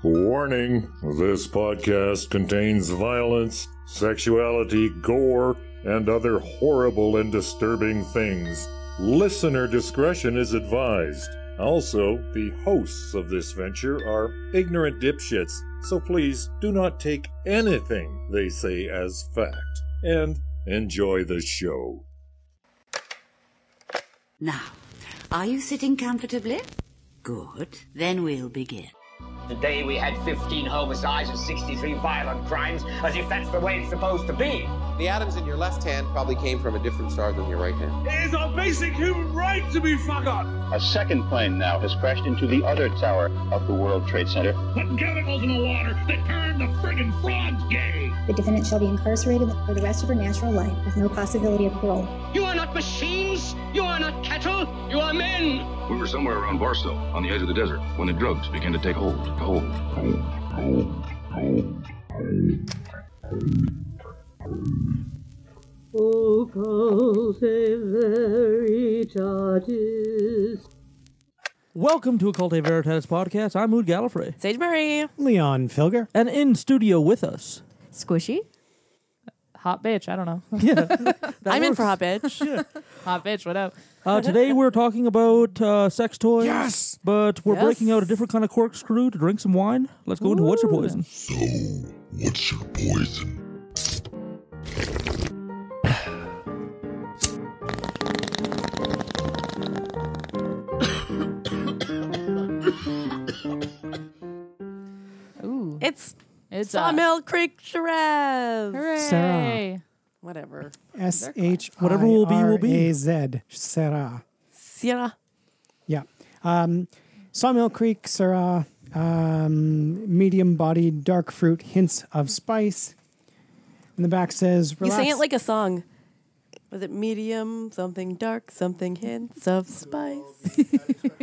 Warning, this podcast contains violence, sexuality, gore, and other horrible and disturbing things. Listener discretion is advised. Also, the hosts of this venture are ignorant dipshits, so please do not take anything they say as fact. And enjoy the show. Now, are you sitting comfortably? Good. Then we'll begin. Today we had 15 homicides and 63 violent crimes, as if that's the way it's supposed to be. The atoms in your left hand probably came from a different star than your right hand. It is our basic human right to be fucked up. A second plane now has crashed into the other tower of the World Trade Center. Putting chemicals in the water that turn the friggin' frogs gay. The defendant shall be incarcerated for the rest of her natural life with no possibility of parole. You are not machines. You are not cattle. You are men. We were somewhere around Barstow, on the edge of the desert, when the drugs began to take hold. Occultae Veritatis. Welcome to Occultae Veritatis podcast. I'm Mood Gallifrey. Sage Marie. Leon Filger. And in studio with us, Squishy. Hot bitch, I don't know. Yeah, I'm in for hot bitch. Yeah. Hot bitch, what up? Today we're talking about sex toys. Yes! But we're breaking out a different kind of corkscrew to drink some wine. Let's go into What's Your Poison? So, what's your poison? Ooh. It's Sawmill Creek Shiraz. Hooray. Sarah. Whatever. S-H-I-R-A-Z. Whatever will be. Sarah. Sierra. Yeah. Sawmill Creek, Sarah. Medium-bodied dark fruit, hints of spice. And the back says, relax. You sing it like a song. Was it medium, something dark, something hints of spice?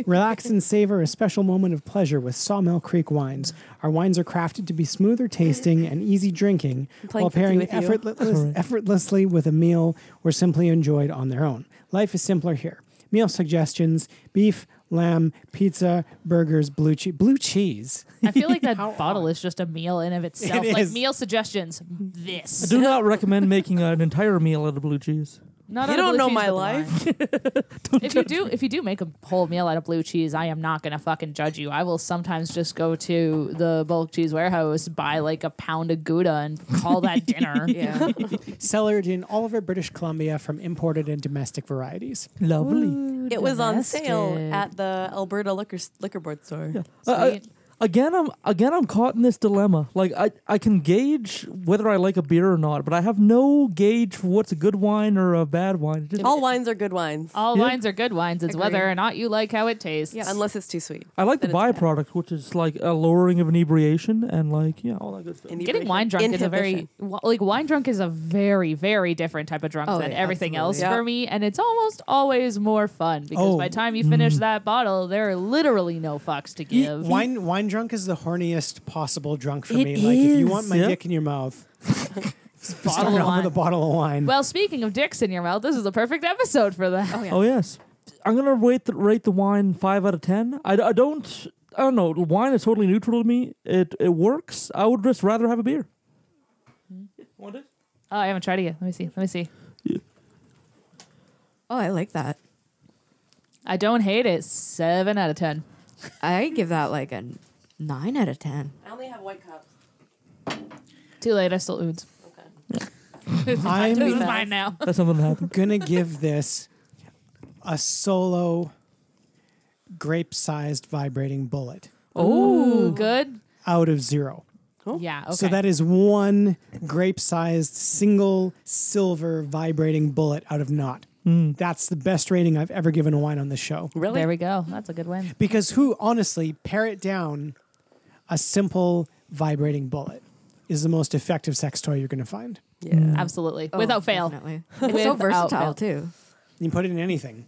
Relax and savor a special moment of pleasure with Sawmill Creek wines. Our wines are crafted to be smoother tasting and easy drinking while pairing effortlessly with a meal or simply enjoyed on their own. Life is simpler here. Meal suggestions: beef, lamb, pizza, burgers, blue cheese. I feel like that bottle is just a meal in of itself. It like is. meal suggestions. This. I do not recommend making an entire meal out of blue cheese. Not You out of don't blue know cheese, my but the life. wine. If you do make a whole meal out of blue cheese, I am not gonna fucking judge you. I will sometimes just go to the bulk cheese warehouse, buy like a pound of Gouda, and call that dinner. Yeah. Cellared in Oliver, British Columbia from imported and domestic varieties. Lovely. Ooh, It was on domestic. sale at the Alberta liquor board store. Sweet. Again, I'm caught in this dilemma. Like, I can gauge whether I like a beer or not, but I have no gauge for what's a good wine or a bad wine. All wines are good wines. All wines are good wines. It's Agree. whether or not you like how it tastes. Yeah, unless it's too sweet. I like the Then it's bad. byproduct, which is like a lowering of inebriation and like, yeah, all that good stuff. Getting wine drunk is a very wine drunk is a very, very different type of drunk than everything else for me, and it's almost always more fun because by the time you finish that bottle, there are literally no fucks to give. Wine drunk is the horniest possible drunk for me. Like, if you want my dick in your mouth, start off with a bottle of wine. Well, speaking of dicks in your mouth, this is the perfect episode for that. Oh yes, I'm gonna rate the wine 5 out of 10. I don't know. Wine is totally neutral to me. It works. I would just rather have a beer. Want it? Oh, I haven't tried it yet. Let me see. Yeah. Oh, I like that. I don't hate it. 7 out of 10. I give that like a 9 out of 10. I only have white cups. Too late. I still oods. Okay. This is mine now. That's something that happened. Gonna give this a solo grape-sized vibrating bullet. Oh, good. Out of 0. Yeah. Okay. So that is one grape-sized single silver vibrating bullet out of naught. That's the best rating I've ever given a wine on this show. Really? There we go. That's a good win. Because honestly, pare it down, a simple vibrating bullet is the most effective sex toy you're going to find. Yeah. Absolutely. Without fail. Definitely. It's so versatile too. You can put it in anything.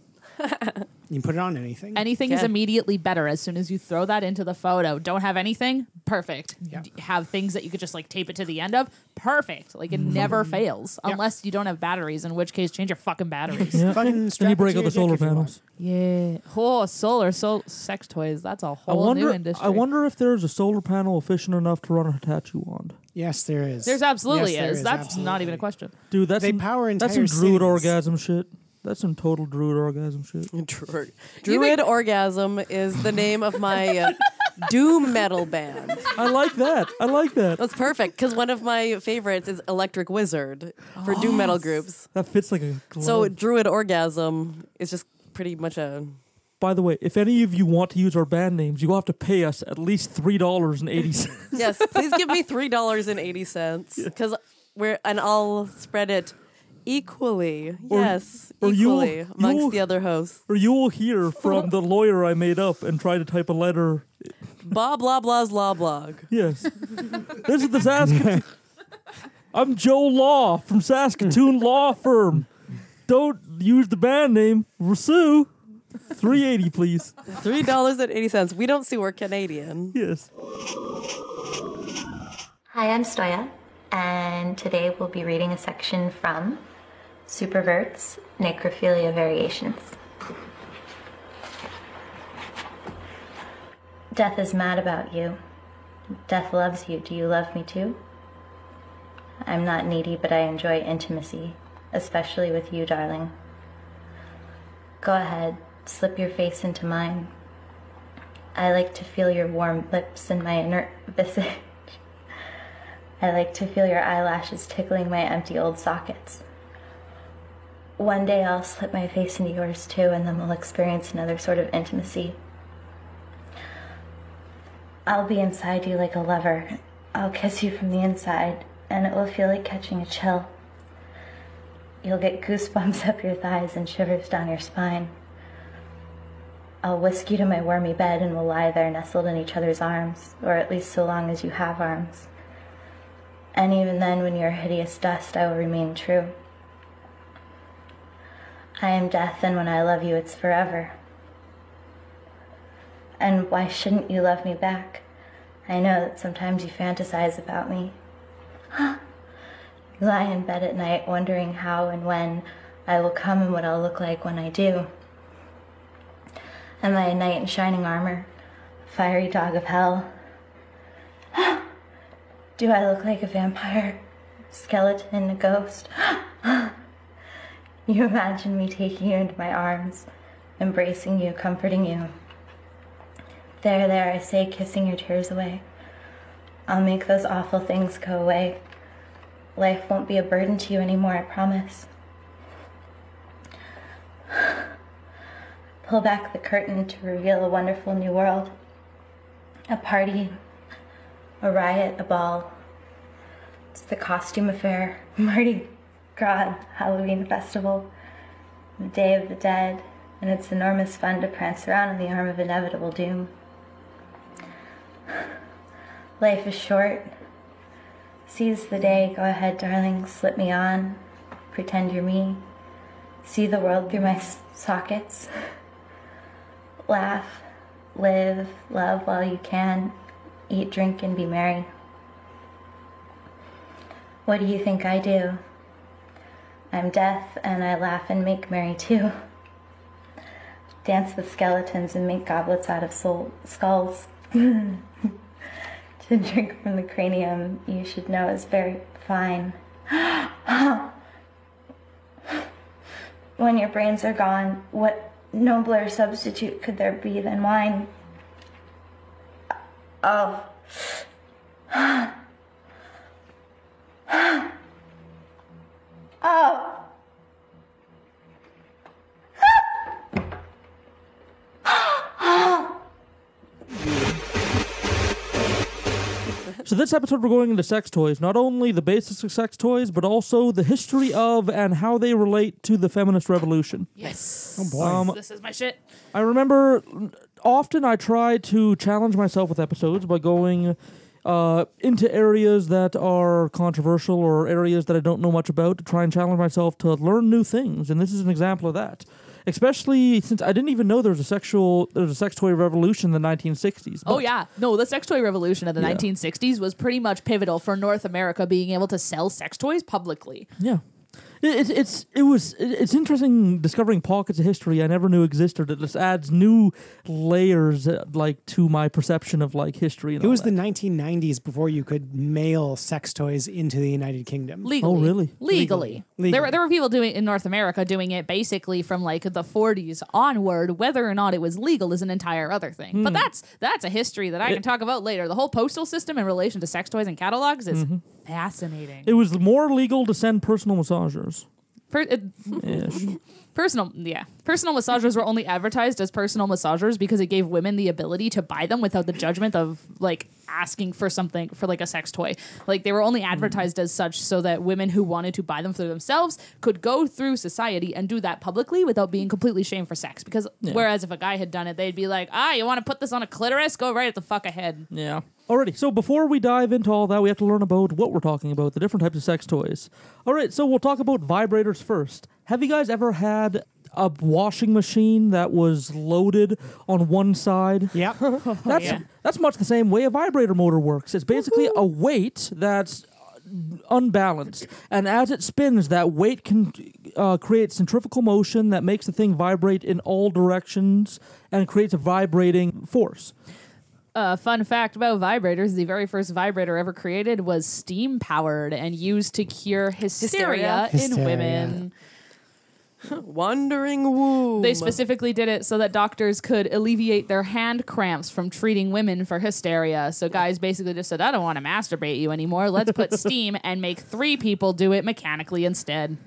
You put it on anything. Anything is immediately better as soon as you throw that into the photo. Don't have anything? Perfect. Have things that you could just like tape it to the end of? Perfect. Like it never fails unless you don't have batteries, in which case change your fucking batteries. And you break out the solar panels. Yeah. Oh, sex toys. That's a whole new industry. I wonder if there's a solar panel efficient enough to run a Hitachi wand. Yes, there is. There's absolutely is. That's not even a question. Dude, that's power entire that's some druid cities. orgasm shit. That's some total druid orgasm shit. Druid Orgasm is the name of my doom metal band. I like that. That's perfect because one of my favorites is Electric Wizard for doom metal groups. That fits like a glove. So Druid Orgasm is just pretty much a... By the way, if any of you want to use our band names, you will have to pay us at least $3.80. Yes, please give me $3.80 because and I'll spread it equally. Equally amongst the other hosts. Or you will hear from the lawyer I made up and try to type a letter. Blah, blah, blah's law blog. Yes. This is the Saskatoon. I'm Joe Law from Saskatoon Law Firm. Don't use the band name. We'll sue. $3.80, please. $3.80. We don't sue. We're Canadian. Yes. Hi, I'm Stoya, and today we'll be reading a section from Supervert's Necrophilia Variations. Death is mad about you. Death loves you. Do you love me too? I'm not needy, but I enjoy intimacy, especially with you, darling. Go ahead, slip your face into mine. I like to feel your warm lips in my inert visage. I like to feel your eyelashes tickling my empty old sockets. One day I'll slip my face into yours too, and then we'll experience another sort of intimacy. I'll be inside you like a lover. I'll kiss you from the inside, and it will feel like catching a chill. You'll get goosebumps up your thighs and shivers down your spine. I'll whisk you to my wormy bed, and we'll lie there nestled in each other's arms, or at least so long as you have arms. And even then, when you're hideous dust, I will remain true. I am death, and when I love you, it's forever. And why shouldn't you love me back? I know that sometimes you fantasize about me. You lie in bed at night wondering how and when I will come and what I'll look like when I do. Am I a knight in shining armor? Fiery dog of hell? Do I look like a vampire? Skeleton, a ghost? You imagine me taking you into my arms, embracing you, comforting you. There, I say, kissing your tears away. I'll make those awful things go away. Life won't be a burden to you anymore, I promise. Pull back the curtain to reveal a wonderful new world. A party, a riot, a ball. It's the costume affair, Mardi Gras, Halloween festival, the Day of the Dead, and it's enormous fun to prance around on the arm of inevitable doom. Life is short. Seize the day. Go ahead, darling. Slip me on. Pretend you're me. See the world through my sockets. Laugh, live, love while you can. Eat, drink, and be merry. What do you think I do? I'm death, and I laugh and make merry too. Dance with skeletons and make goblets out of skulls. To drink from the cranium, you should know, is very fine. When your brains are gone, what nobler substitute could there be than wine? Oh. Oh. So this episode we're going into sex toys. Not only the basics of sex toys, but also the history of and how they relate to the feminist revolution. Yes. Oh boy. This is my shit. I remember often I try to challenge myself with episodes by going into areas that are controversial or areas that I don't know much about to try and challenge myself to learn new things. And this is an example of that. especially since I didn't even know there was a sex toy revolution in the 1960s. Oh yeah, no, the sex toy revolution of the 1960s was pretty much pivotal for North America being able to sell sex toys publicly. Yeah. It's interesting discovering pockets of history I never knew existed. It just adds new layers to my perception of history. And it was the 1990s before you could mail sex toys into the United Kingdom. Legally. Oh, really? Legally. There were people doing in North America doing it basically from the 40s onward. Whether or not it was legal is an entire other thing. But that's a history that I can talk about later. The whole postal system in relation to sex toys and catalogs is fascinating. It was more legal to send personal massagers. Personal massagers were only advertised as personal massagers because it gave women the ability to buy them without the judgment of asking for something for a sex toy. They were only advertised as such so that women who wanted to buy them for themselves could go through society and do that publicly without being completely shamed for sex. Because whereas if a guy had done it, they'd be like, you want to put this on a clitoris? Go right at the fuck ahead. Yeah. Alrighty, so before we dive into all that, we have to learn about what we're talking about, the different types of sex toys. Alright, so we'll talk about vibrators first. Have you guys ever had a washing machine that was loaded on one side? Yeah. That's much the same way a vibrator motor works. It's basically a weight that's unbalanced, and as it spins, that weight can create centrifugal motion that makes the thing vibrate in all directions and creates a vibrating force. Fun fact about vibrators, the very first vibrator ever created was steam-powered and used to cure hysteria in women. Wandering womb. They specifically did it so that doctors could alleviate their hand cramps from treating women for hysteria. So guys basically just said, I don't want to masturbate you anymore. Let's put steam and make 3 people do it mechanically instead.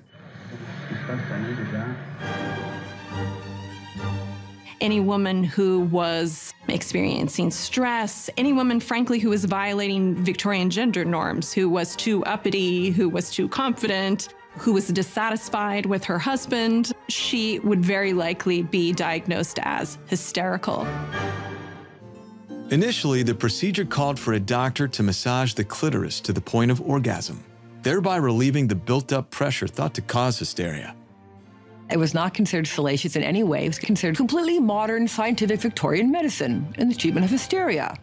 Any woman who was experiencing stress, any woman, frankly, who was violating Victorian gender norms, who was too uppity, who was too confident, who was dissatisfied with her husband, she would very likely be diagnosed as hysterical. Initially, the procedure called for a doctor to massage the clitoris to the point of orgasm, thereby relieving the built-up pressure thought to cause hysteria. It was not considered salacious in any way. It was considered completely modern scientific Victorian medicine in the treatment of hysteria.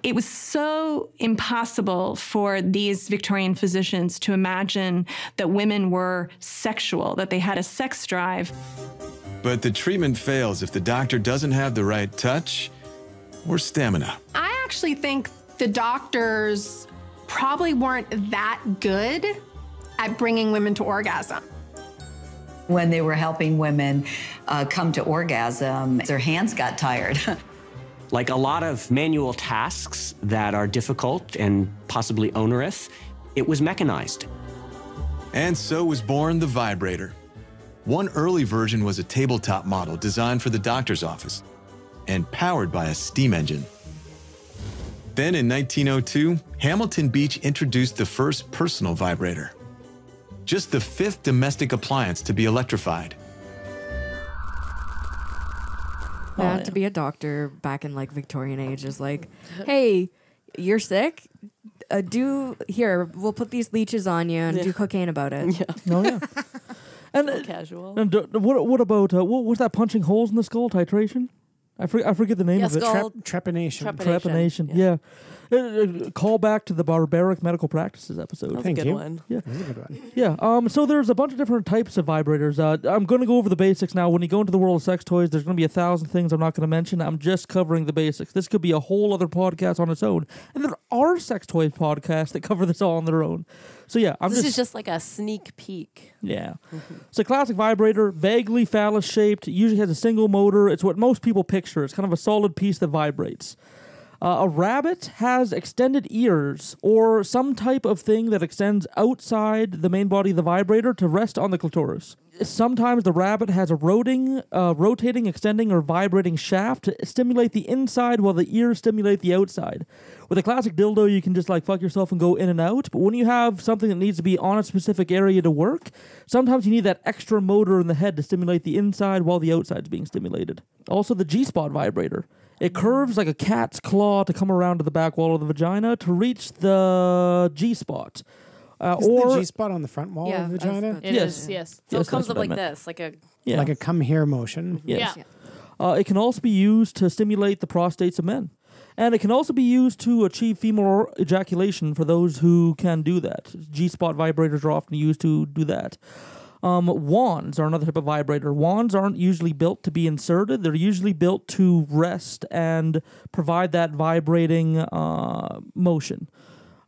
It was so impossible for these Victorian physicians to imagine that women were sexual, that they had a sex drive. But the treatment fails if the doctor doesn't have the right touch or stamina. I actually think the doctors probably weren't that good at bringing women to orgasm. When they were helping women come to orgasm, their hands got tired. Like a lot of manual tasks that are difficult and possibly onerous, it was mechanized. And so was born the vibrator. One early version was a tabletop model designed for the doctor's office and powered by a steam engine. Then in 1902, Hamilton Beach introduced the first personal vibrator. Just the 5th domestic appliance to be electrified. To be a doctor back in Victorian age is hey, you're sick? We'll put these leeches on you and do cocaine about it. Yeah. Oh, yeah. And casual. And what about, what was that punching holes in the skull titration? I forget the name of it. Trepanation. Trepanation, yeah. Call back to the barbaric medical practices episode. That's a good one. Yeah. That's a good one. Yeah. So there's a bunch of different types of vibrators. I'm going to go over the basics now. When you go into the world of sex toys, there's going to be 1,000 things I'm not going to mention. I'm just covering the basics. This could be a whole other podcast on its own. And there are sex toy podcasts that cover this all on their own. So yeah, This is just like a sneak peek. Yeah. So classic vibrator, vaguely phallus shaped, usually has a single motor. It's what most people picture. It's kind of a solid piece that vibrates. A rabbit has extended ears or some type of thing that extends outside the main body of the vibrator to rest on the clitoris. Sometimes the rabbit has a rotating, extending, or vibrating shaft to stimulate the inside while the ears stimulate the outside. With a classic dildo, you can just fuck yourself and go in and out. But when you have something that needs to be on a specific area to work, sometimes you need that extra motor in the head to stimulate the inside while the outside is being stimulated. Also, the G-spot vibrator. It curves like a cat's claw to come around to the back wall of the vagina to reach the G-spot. Isn't the G-spot on the front wall of the vagina? It is, yes. So Yes, it comes that's up what I like meant. this, like a... Yeah. Like a come here motion. Yes. Yeah. It can also be used to stimulate the prostates of men. And it can also be used to achieve female ejaculation for those who can do that. G-spot vibrators are often used to do that. Wands are another type of vibrator. Wands aren't usually built to be inserted. They're usually built to rest and provide that vibrating motion.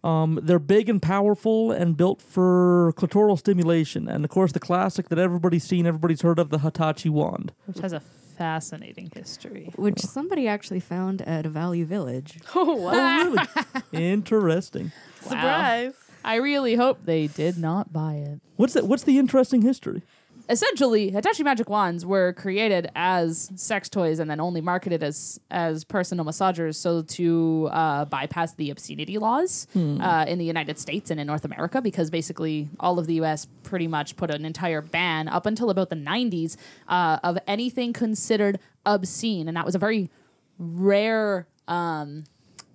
They're big and powerful and built for clitoral stimulation. And, of course, the classic that everybody's seen, everybody's heard of, the Hitachi wand. Which has a fascinating history. Which somebody actually found at a Value Village. Oh, wow. Oh, really? Interesting. Surprise. I really hope they did not buy it. What's the interesting history? Essentially, Hitachi magic wands were created as sex toys and then only marketed as personal massagers so to bypass the obscenity laws in the United States and in North America, because basically all of the U.S. pretty much put an entire ban up until about the 90s of anything considered obscene. And that was a very rare...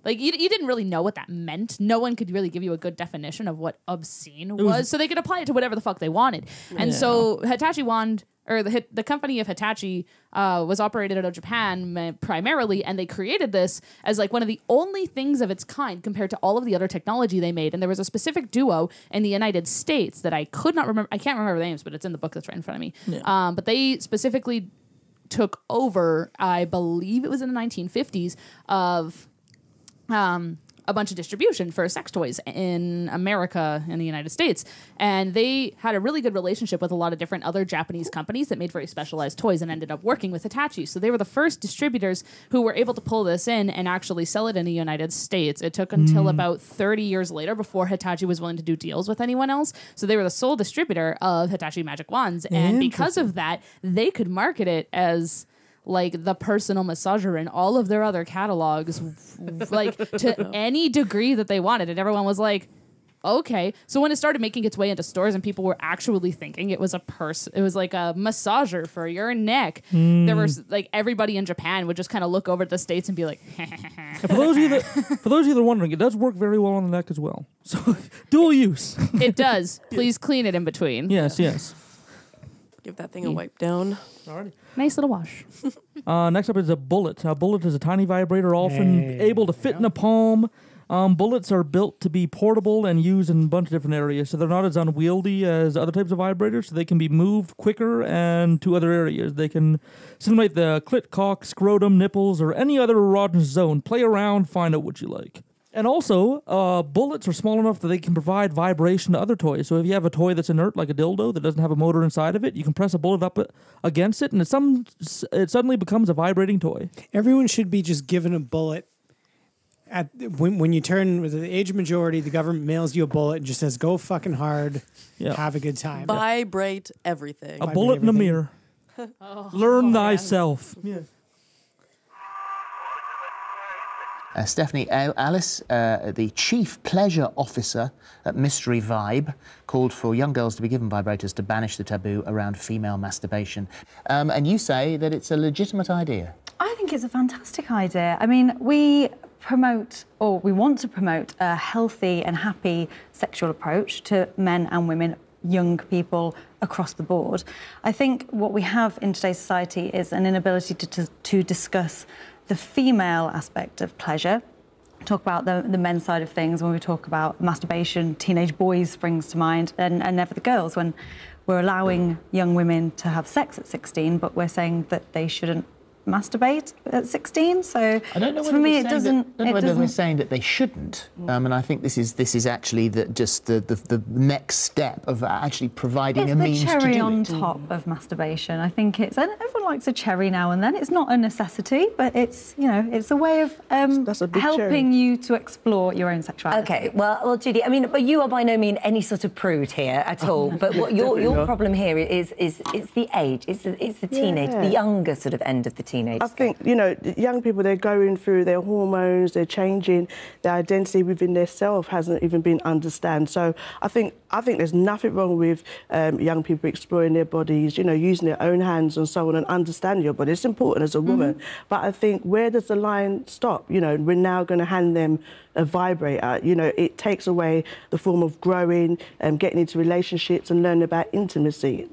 Like, you didn't really know what that meant. No one could really give you a good definition of what obscene was, so they could apply it to whatever the fuck they wanted. And so Hitachi wand, or the company of Hitachi, was operated out of Japan primarily, and they created this as like one of the only things of its kind compared to all of the other technology they made. And there was a specific duo in the United States that I could not remember. I can't remember the names, but it's in the book that's right in front of me. Yeah. But they specifically took over, I believe it was in the 1950s, of... a bunch of distribution for sex toys in America and the United States. And they had a really good relationship with a lot of different other Japanese companies that made very specialized toys and ended up working with Hitachi. So they were the first distributors who were able to pull this in and actually sell it in the United States. It took until about 30 years later before Hitachi was willing to do deals with anyone else. So they were the sole distributor of Hitachi magic wands. And because of that, they could market it as... like the personal massager in all of their other catalogs, like to any degree that they wanted. And everyone was like, okay. So when it started making its way into stores and people were actually thinking it was it was like a massager for your neck, there was like everybody in Japan would just kind of look over at the States and be like, for those of you that are wondering, it does work very well on the neck as well. So dual use. It does. Please clean it in between. Yes. Give that thing a wipe down. Alrighty. Nice little wash. Next up is a bullet. A bullet is a tiny vibrator, often able to fit in a palm. Bullets are built to be portable and used in a bunch of different areas, so they're not as unwieldy as other types of vibrators, so they can be moved quicker and to other areas. They can simulate the clit, cock, scrotum, nipples, or any other erogenous zone. Play around, find out what you like. And also, bullets are small enough that they can provide vibration to other toys. So if you have a toy that's inert, like a dildo, that doesn't have a motor inside of it, you can press a bullet up against it, and it suddenly becomes a vibrating toy. Everyone should be just given a bullet. When you turn with the age of majority, the government mails you a bullet and just says, go fucking hard, have a good time. Vibrate everything. A bullet in a mirror. Learn thyself. Yeah. Stephanie Alice, the Chief Pleasure Officer at Mystery Vibe, called for young girls to be given vibrators to banish the taboo around female masturbation. And you say that it's a legitimate idea. I think it's a fantastic idea. I mean, we want to promote a healthy and happy sexual approach to men and women, young people across the board. I think what we have in today's society is an inability to discuss the female aspect of pleasure, talk about the men's side of things. When we talk about masturbation, teenage boys springs to mind, and never the girls, when we're allowing young women to have sex at 16, but we're saying that they shouldn't masturbate at 16. So I don't know for me, it doesn't. I don't know whether we're saying that they shouldn't, and I think this is actually the next step of actually providing a means to do it. It's the cherry on top of masturbation. I think it's, and everyone likes a cherry now and then. It's not a necessity, but it's it's a way of helping you to explore your own sexuality. Okay, well, Judy, I mean, but you are by no means any sort of prude here at all. But what your problem here is it's the age, it's the teenage, the younger sort of end of the teenage. I think, young people, they're going through their hormones, they're changing, their identity within their self hasn't even been understood. So I think I think there's nothing wrong with young people exploring their bodies, using their own hands and so on and understanding your body. It's important as a woman. But I think, where does the line stop? We're now going to hand them a vibrator. It takes away the form of growing and getting into relationships and learning about intimacy.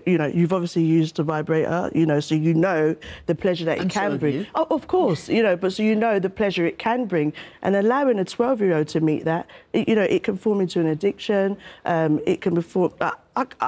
You've obviously used a vibrator, so the pleasure that it can bring. Oh, of course, but so the pleasure it can bring. And allowing a 12-year-old to meet that, it can form into an addiction. It can be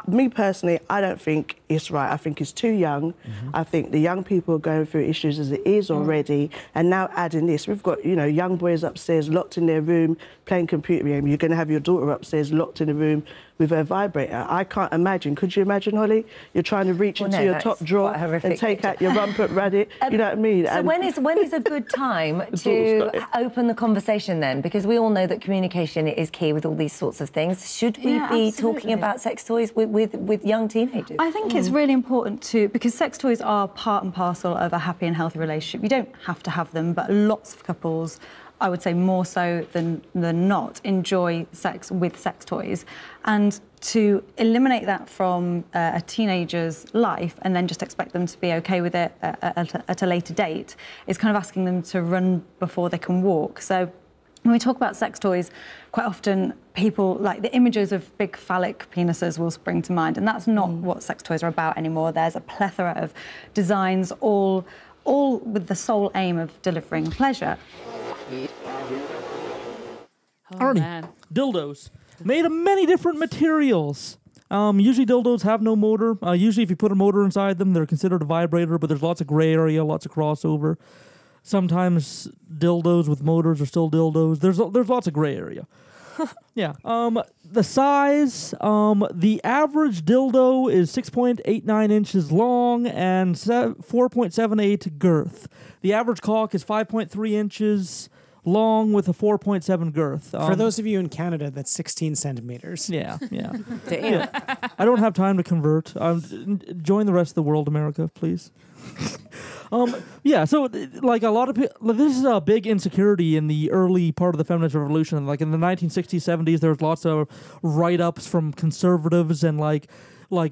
me personally, I don't think it's right. I think it's too young. I think the young people are going through issues as it is already, and now adding this, we've got young boys upstairs locked in their room playing computer game. You're going to have your daughter upstairs locked in a room with her vibrator. I can't imagine. Could you imagine, Holly? You're trying to reach into your top drawer and take out your rumpet rabbit. You know what I mean? So when is a good time to open the conversation then? Because we all know that communication is key with all these sorts of things. Should we be talking about sex toys with young teenagers? I think it's really important because sex toys are part and parcel of a happy and healthy relationship. You don't have to have them, but lots of couples, I would say more so than not, enjoy sex with sex toys. And to eliminate that from a teenager's life and then just expect them to be okay with it at a later date is kind of asking them to run before they can walk. So when we talk about sex toys, quite often people, like the images of big phallic penises will spring to mind, and that's not what sex toys are about anymore. There's a plethora of designs, all with the sole aim of delivering pleasure. Arnie, dildos made of many different materials. Usually dildos have no motor. Usually if you put a motor inside them, they're considered a vibrator, but there's lots of gray area, lots of crossover. Sometimes dildos with motors are still dildos. There's lots of gray area. Yeah. The size, the average dildo is 6.89 inches long and 4.78 girth. The average cock is 5.3 inches long with a 4.7 girth. For those of you in Canada, that's 16 centimeters. Yeah. Damn. Yeah. I don't have time to convert. Join the rest of the world, America, please. So like a lot of people, this is a big insecurity in the early part of the feminist revolution. Like in the 1960s, 70s, there was lots of write-ups from conservatives and like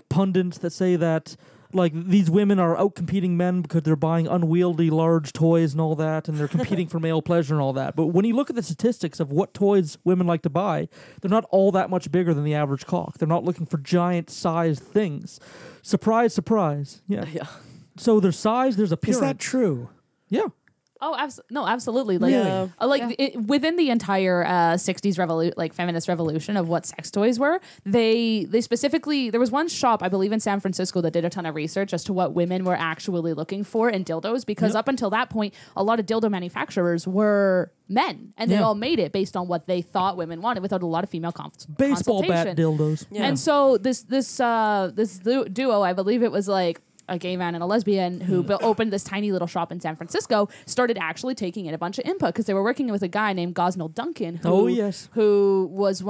pundits that say that like these women are out-competing men because they're buying unwieldy large toys and all that, and they're competing for male pleasure and all that. But when you look at the statistics of what toys women like to buy, they're not all that much bigger than the average cock. They're not looking for giant-sized things. Surprise, surprise. Yeah. So there's size, there's appearance. Is that true? Yeah. Oh, absolutely. Like, within the entire 60s feminist revolution of what sex toys were, they specifically, there was one shop, I believe in San Francisco, that did a ton of research as to what women were actually looking for in dildos, because up until that point, a lot of dildo manufacturers were men, and they all made it based on what they thought women wanted without a lot of female baseball consultation. Bat dildos. Yeah. And so this duo, I believe it was like a gay man and a lesbian who opened this tiny little shop in San Francisco, started actually taking in a bunch of input because they were working with a guy named Gosnell Duncan, who was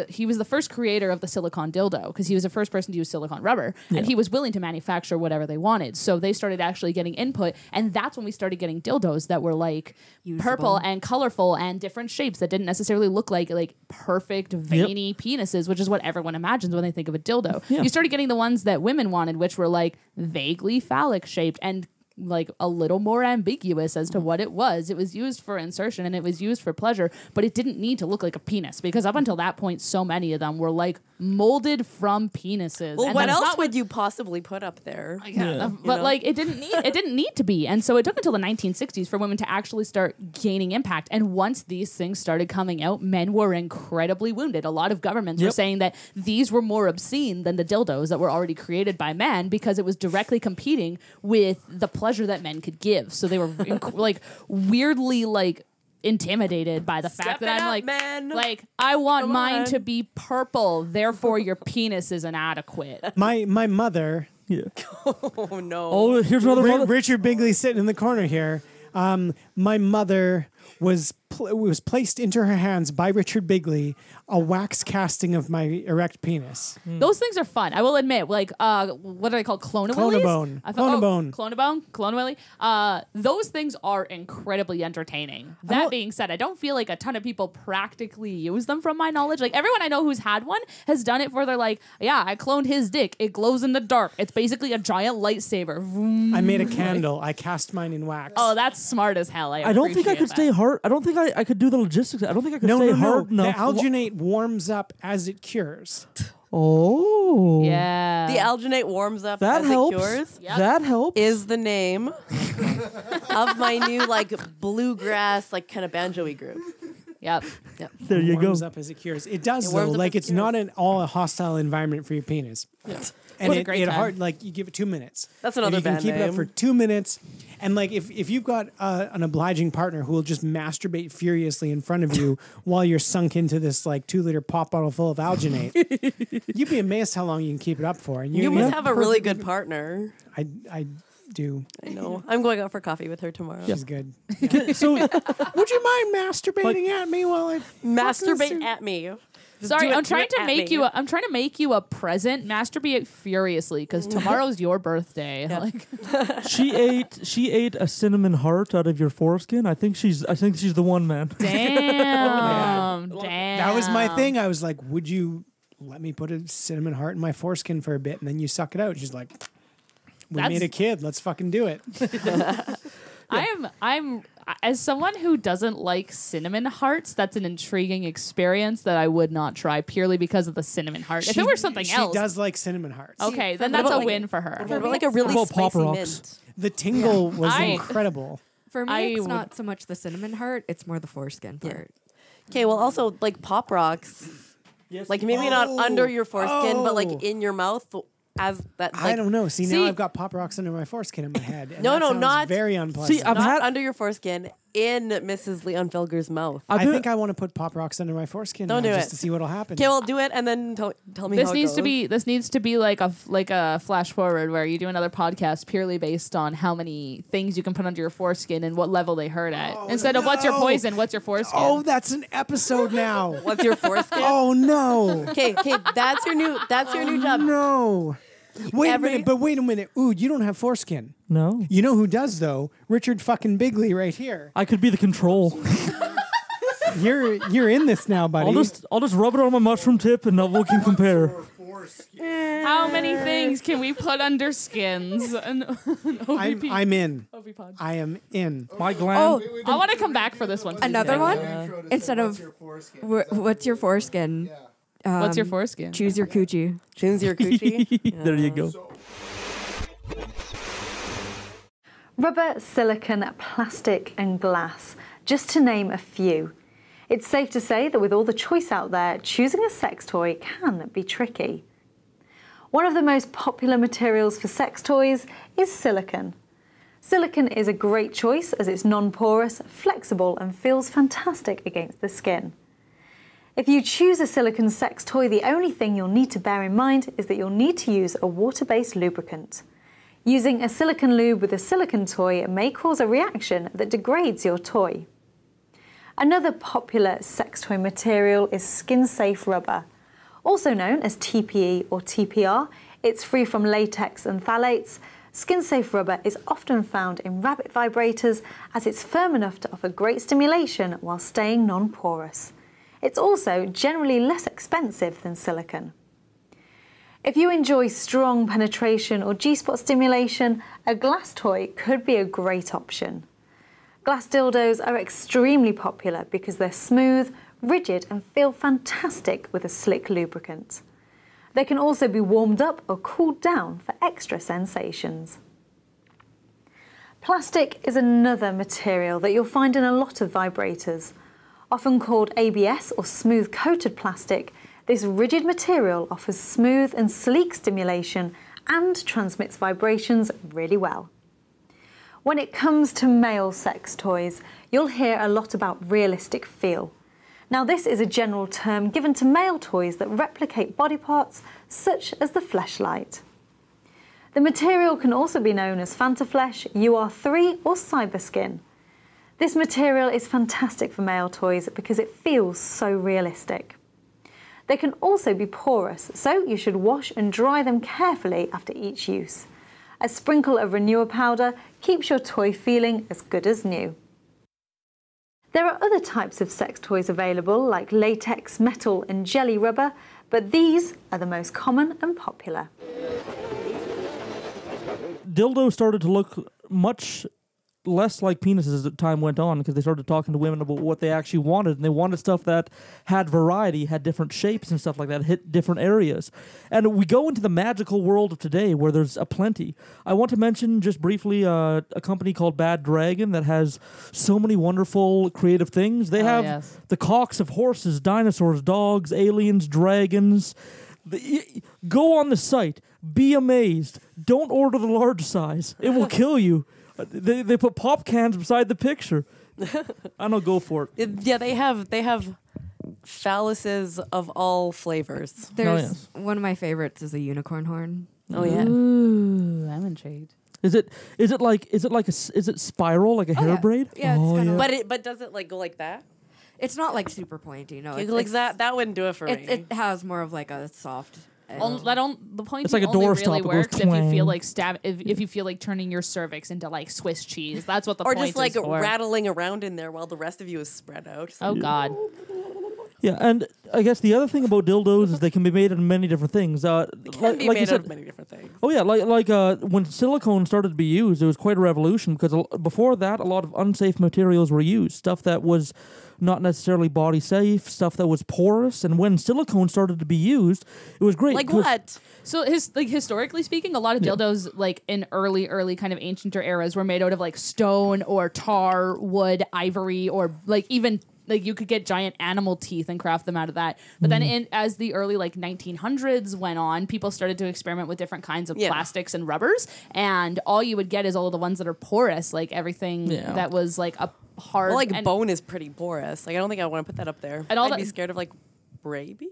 he was the first creator of the silicone dildo, because he was the first person to use silicone rubber, and he was willing to manufacture whatever they wanted. So they started actually getting input, and that's when we started getting dildos that were like usable, purple and colorful and different shapes that didn't necessarily look like perfect veiny penises, which is what everyone imagines when they think of a dildo. You started getting the ones that women wanted, which were like vaguely phallic shaped and like a little more ambiguous as to what it was. It was used for insertion and it was used for pleasure, but it didn't need to look like a penis, because up until that point, so many of them were like molded from penises. Well, what else would you possibly put up there? But like it didn't need to be. And so it took until the 1960s for women to actually start gaining impact. And once these things started coming out, men were incredibly wounded. A lot of governments were saying that these were more obscene than the dildos that were already created by men, because it was directly competing with the pleasure that men could give. So they were weirdly intimidated by the fact that I'm I want mine to be purple, therefore your penis is inadequate. My mother. Yeah. Oh no. Oh, here's another one. Richard Bigley sitting in the corner here. My mother was placed into her hands by Richard Bigley, a wax casting of my erect penis. Those things are fun. I will admit, like, what are they called? Clonabone. Clonabone. Those things are incredibly entertaining. That being said, I don't feel like a ton of people practically use them from my knowledge. Like, everyone I know who's had one has done it for their, like, yeah, I cloned his dick. It glows in the dark. It's basically a giant lightsaber. I made a candle. I cast mine in wax. Oh, that's smart as hell. I don't think I could stay hard. I don't think I could do the logistics. I don't think I could stay hard enough. The alginate warms up as it cures. Oh. Yeah. The alginate warms up That as helps. it cures. Yep. That helps. Is the name of my new like bluegrass like kind of banjo-y group. Yep. There you go. Warms up as it cures. It does though. warms up Like as it's it not an all a hostile environment for your penis. Yeah. And What a it great time. hard like you give it 2 minutes. That's another and you can band keep it up name. for 2 minutes. And like if you've got an obliging partner who will just masturbate furiously in front of you while you're sunk into this like 2-liter pop bottle full of alginate, you'd be amazed how long you can keep it up for. And You must have a really good partner. I do. I know. I'm going out for coffee with her tomorrow. She's good. So would you mind masturbating at me while I Masturbate at me. Sorry, I'm trying to make you. A, I'm trying to make you a present. Masturbate furiously because tomorrow's your birthday. Yeah. Like, she ate a cinnamon heart out of your foreskin. I think she's the one, man. damn, damn. That was my thing. I was like, would you let me put a cinnamon heart in my foreskin for a bit and then you suck it out? She's like, we made a kid. Let's fucking do it. I'm as someone who doesn't like cinnamon hearts, that's an intriguing experience that I would not try purely because of the cinnamon heart. If it were something else, she does like cinnamon hearts. Okay, then that's a win for her. For like a really spicy mint. The tingle was incredible. For me, it's not so much the cinnamon heart; it's more the foreskin part. Okay, well, also like Pop Rocks, like maybe not under your foreskin, but like in your mouth. As that, like, I don't know. See, now I've got Pop Rocks under my foreskin in my head. And no, that sounds not very unpleasant. See, I've not had under your foreskin, in Mrs. Leon Filger's mouth. I think I want to put Pop Rocks under my foreskin Don't now do just it. to see what'll happen. Okay, well, do it and then tell me This how needs it to goes. be. This needs to be like a flash forward where you do another podcast purely based on how many things you can put under your foreskin and what level they hurt at. Instead of what's your poison, what's your foreskin. Oh, that's an episode now. What's your foreskin? Oh no. Okay, that's your new job. No. Wait a minute. Ooh, you don't have foreskin. No. You know who does though? Richard fucking Bigley right here. I could be the control. You're in this now, buddy. I'll just rub it on my mushroom tip and we can compare. How many things can we put under skins? I'm in. I am in. My gland. Oh, I want to come back for this one. Another one? Instead of what's your foreskin? What's your foreskin? Choose your coochie. Choose your coochie. There you go. Rubber, silicone, plastic, and glass, just to name a few. It's safe to say that with all the choice out there, choosing a sex toy can be tricky. One of the most popular materials for sex toys is silicone. Silicone is a great choice as it's non-porous, flexible, and feels fantastic against the skin. If you choose a silicone sex toy, the only thing you'll need to bear in mind is that you'll need to use a water-based lubricant. Using a silicone lube with a silicone toy may cause a reaction that degrades your toy. Another popular sex toy material is skin-safe rubber. Also known as TPE or TPR, it's free from latex and phthalates. Skin-safe rubber is often found in rabbit vibrators as it's firm enough to offer great stimulation while staying non-porous. It's also generally less expensive than silicone. If you enjoy strong penetration or G-spot stimulation, a glass toy could be a great option. Glass dildos are extremely popular because they're smooth, rigid, and feel fantastic with a slick lubricant. They can also be warmed up or cooled down for extra sensations. Plastic is another material that you'll find in a lot of vibrators. Often called ABS or smooth coated plastic, this rigid material offers smooth and sleek stimulation and transmits vibrations really well. When it comes to male sex toys, you'll hear a lot about realistic feel. Now, this is a general term given to male toys that replicate body parts such as the fleshlight. The material can also be known as Fantaflesh, UR3 or Cyberskin. This material is fantastic for male toys because it feels so realistic. They can also be porous, so you should wash and dry them carefully after each use. A sprinkle of Renewer powder keeps your toy feeling as good as new. There are other types of sex toys available, like latex, metal and jelly rubber, but these are the most common and popular. Dildos started to look much less like penises as time went on because they started talking to women about what they actually wanted, and they wanted stuff that had variety, had different shapes and stuff like that, hit different areas. And we go into the magical world of today where there's a plenty. I want to mention just briefly a company called Bad Dragon that has so many wonderful creative things. They have the cocks of horses, dinosaurs, dogs, aliens, dragons. Go on the site. Be amazed. Don't order the large size. It will kill you. They put pop cans beside the picture. I don't go for it. Yeah, they have phalluses of all flavors. There's one of my favorites is a unicorn horn. Oh yeah. Ooh, I'm intrigued. Is it spiral like a hair braid? Yeah, it's kind of. But does it like go like that? It's not like super pointy. No, It's like that wouldn't do it for me. It has more of like a soft. The point It's like a only doorstop, really it goes works if you feel twang. like if you feel like turning your cervix into like Swiss cheese. That's what the or point just like is for. rattling around in there while the rest of you is spread out. Oh God. Yeah, and I guess the other thing about dildos is they can be made in many different things. Can be made out of many different things. Oh yeah, like when silicone started to be used, it was quite a revolution because before that, a lot of unsafe materials were used, stuff that was not necessarily body safe, stuff that was porous. And when silicone started to be used, it was great. Like what? So historically speaking, a lot of dildos like in early kind of ancient eras were made out of like stone or tar, wood, ivory, or like even like you could get giant animal teeth and craft them out of that. But then as the early like 1900s went on, people started to experiment with different kinds of plastics and rubbers. And all you would get is all of the ones that are porous, like everything that was like a hard... Well, like bone is pretty porous. Like I don't think I want to put that up there. And I'd be scared of like rabies.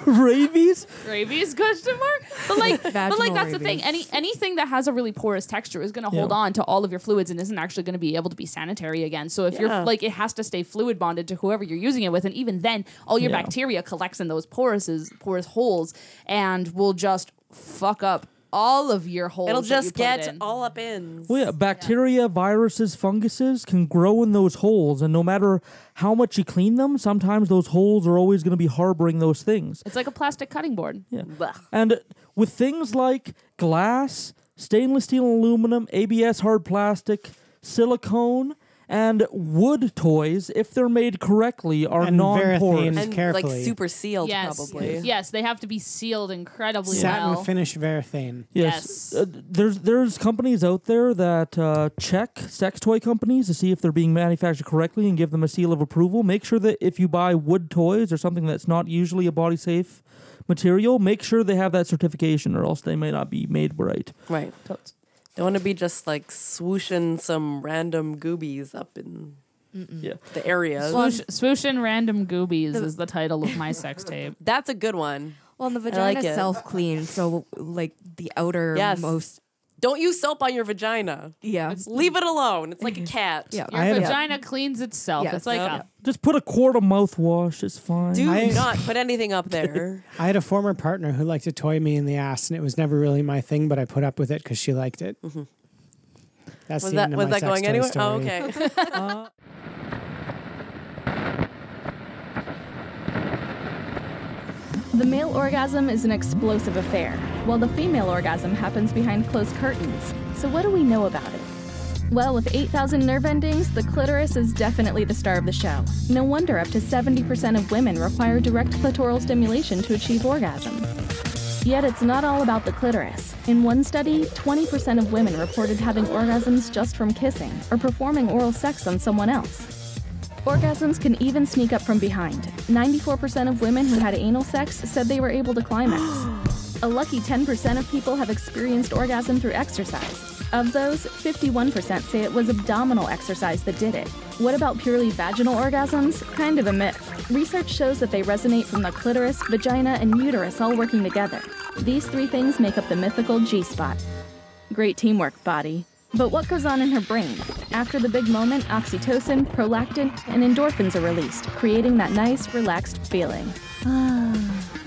Rabies? Rabies? Question mark? But like that's the thing. Anything that has a really porous texture is going to hold on to all of your fluids and isn't actually going to be able to be sanitary again. So if you're like, it has to stay fluid bonded to whoever you're using it with, and even then, all your bacteria collects in those porous holes and will just fuck up all of your holes. It'll just get all up in. Well, yeah, bacteria, viruses, funguses can grow in those holes, and no matter how much you clean them, sometimes those holes are always going to be harboring those things. It's like a plastic cutting board. Yeah. And with things like glass, stainless steel and aluminum, ABS hard plastic, silicone, and wood toys, if they're made correctly, are non-porous. And carefully. like super sealed, probably. Yes, they have to be sealed incredibly Satin well. finish Varathane. Yes. There's companies out there that check sex toy companies to see if they're being manufactured correctly and give them a seal of approval. Make sure that if you buy wood toys or something that's not usually a body safe material, make sure they have that certification, or else they may not be made right. Right. Don't want to be just like swooshing some random goobies up in the area. Swooshin' Random Goobies is the title of my sex tape. That's a good one. Well, and the vagina is self-clean, so like the outer most... Don't use soap on your vagina. Yeah. Leave it alone. It's like a cat. Your vagina cleans itself. Yes. It's like Just put a quart of mouthwash. It's fine. Do not put anything up there. I had a former partner who liked to toy me in the ass, and it was never really my thing, but I put up with it because she liked it. Mm-hmm. That's the end of my sex going toy anywhere? story. Oh, okay. The male orgasm is an explosive affair, while the female orgasm happens behind closed curtains. So what do we know about it? Well, with 8,000 nerve endings, the clitoris is definitely the star of the show. No wonder up to 70% of women require direct clitoral stimulation to achieve orgasm. Yet it's not all about the clitoris. In one study, 20% of women reported having orgasms just from kissing or performing oral sex on someone else. Orgasms can even sneak up from behind. 94% of women who had anal sex said they were able to climax. A lucky 10% of people have experienced orgasm through exercise. Of those, 51% say it was abdominal exercise that did it. What about purely vaginal orgasms? Kind of a myth. Research shows that they resonate from the clitoris, vagina, and uterus all working together. These three things make up the mythical G-spot. Great teamwork, body. But what goes on in her brain? After the big moment, oxytocin, prolactin, and endorphins are released, creating that nice, relaxed feeling.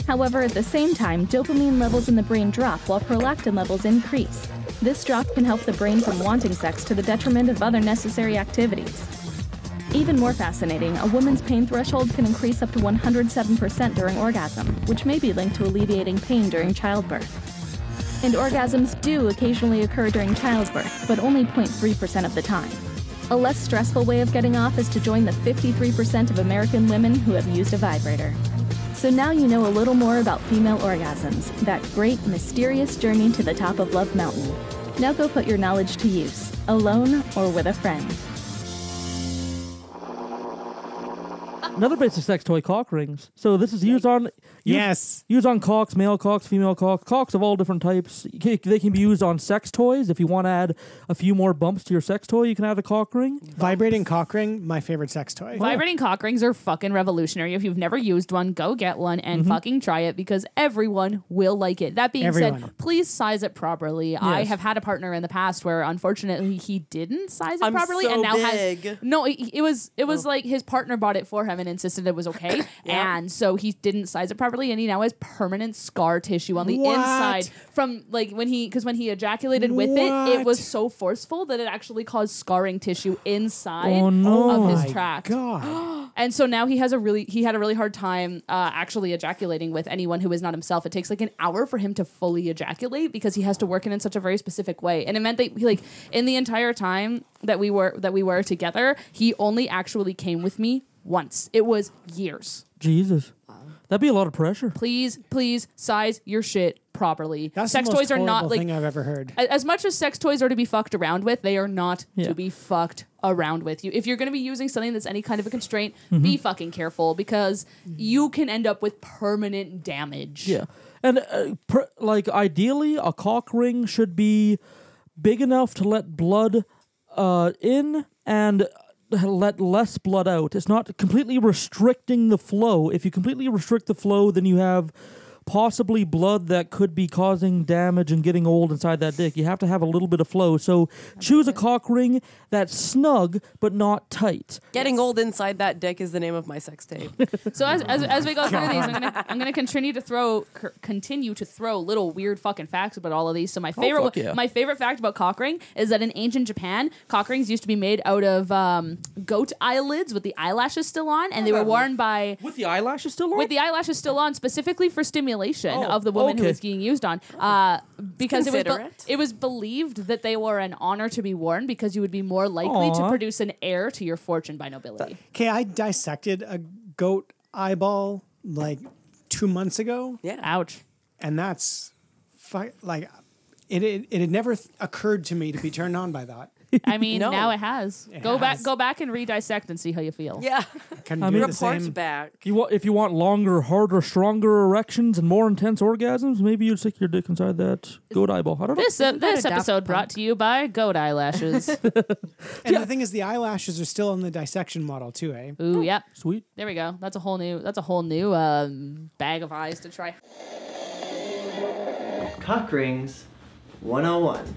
However, at the same time, dopamine levels in the brain drop while prolactin levels increase. This drop can help the brain from wanting sex to the detriment of other necessary activities. Even more fascinating, a woman's pain threshold can increase up to 107% during orgasm, which may be linked to alleviating pain during childbirth. And orgasms do occasionally occur during childbirth, but only 0.3% of the time. A less stressful way of getting off is to join the 53% of American women who have used a vibrator. So now you know a little more about female orgasms, that great, mysterious journey to the top of Love Mountain. Now go put your knowledge to use, alone or with a friend. Another basic sex toy, cock rings. So this is used on used on cocks, male cocks, female cocks of all different types. They can be used on sex toys. If you want to add a few more bumps to your sex toy, you can add a cock ring. Vibrating cock ring, my favorite sex toy. Vibrating cock rings are fucking revolutionary. If you've never used one, go get one and fucking try it because everyone will like it. That being said, please size it properly. Yes. I have had a partner in the past where unfortunately he didn't size it properly and now has it was like his partner bought it for him and insisted it was okay. And so he didn't size it properly and he now has permanent scar tissue on the inside from like when he ejaculated with it was so forceful that it actually caused scarring tissue inside of his tract. God. And so now he had a really hard time actually ejaculating with anyone who is not himself. It takes like an hour for him to fully ejaculate because he has to work it in such a very specific way. And it meant that like in the entire time that we were together, he only actually came with me once. It was years. Jesus. That'd be a lot of pressure. Please size your shit properly. That's sex the most toys are not like thing I've ever heard. As much as sex toys are to be fucked around with, they are not to be fucked around with. You, if you're going to be using something that's any kind of a constraint, be fucking careful because you can end up with permanent damage. Yeah, and like ideally, a cock ring should be big enough to let blood in and let less blood out. It's not completely restricting the flow. If you completely restrict the flow, then you have possibly blood that could be causing damage and getting old inside that dick. You have to have a little bit of flow. So choose a cock ring that's snug but not tight. Getting old inside that dick is the name of my sex tape. So as we go through these, I'm gonna continue to throw little weird fucking facts about all of these. So my favorite fact about cock ring is that in ancient Japan, cock rings used to be made out of goat eyelids with the eyelashes still on, and they were worn by with the eyelashes still on. With the eyelashes still on, specifically for stimulation of the woman who was being used on, because it was believed that they were an honor to be worn because you would be more likely to produce an heir to your fortune by nobility. Okay, I dissected a goat eyeball like 2 months ago. Yeah, ouch. And that's like it had never occurred to me to be turned on by that. I mean, now it has. Go back and re-dissect and see how you feel. Yeah. Reports back. If you want longer, harder, stronger erections and more intense orgasms, maybe you'd stick your dick inside that goat eyeball. I don't know. This episode brought to you by goat eyelashes. And the thing is, the eyelashes are still in the dissection model too, eh? Ooh, yep. Sweet. There we go. That's a whole new bag of eyes to try. Cock rings 101.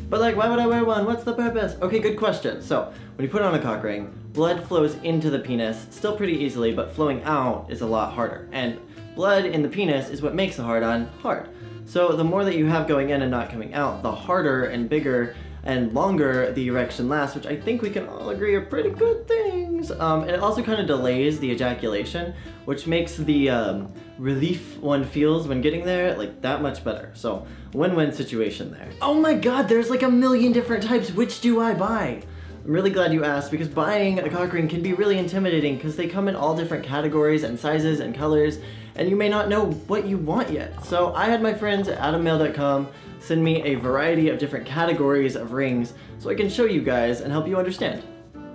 But like, why would I wear one? What's the purpose? Okay, good question. So, when you put on a cock ring, blood flows into the penis, still pretty easily, but flowing out is a lot harder. And blood in the penis is what makes a hard-on hard. So the more that you have going in and not coming out, the harder and bigger and longer the erection lasts, which I think we can all agree are pretty good things. And it also kind of delays the ejaculation, which makes the relief one feels when getting there like that much better. So win-win situation there. Oh my god, there's like a million different types. Which do I buy? I'm really glad you asked because buying a cock ring can be really intimidating because they come in all different categories and sizes and colors and you may not know what you want yet. So I had my friends at adammail.com send me a variety of different categories of rings so I can show you guys and help you understand.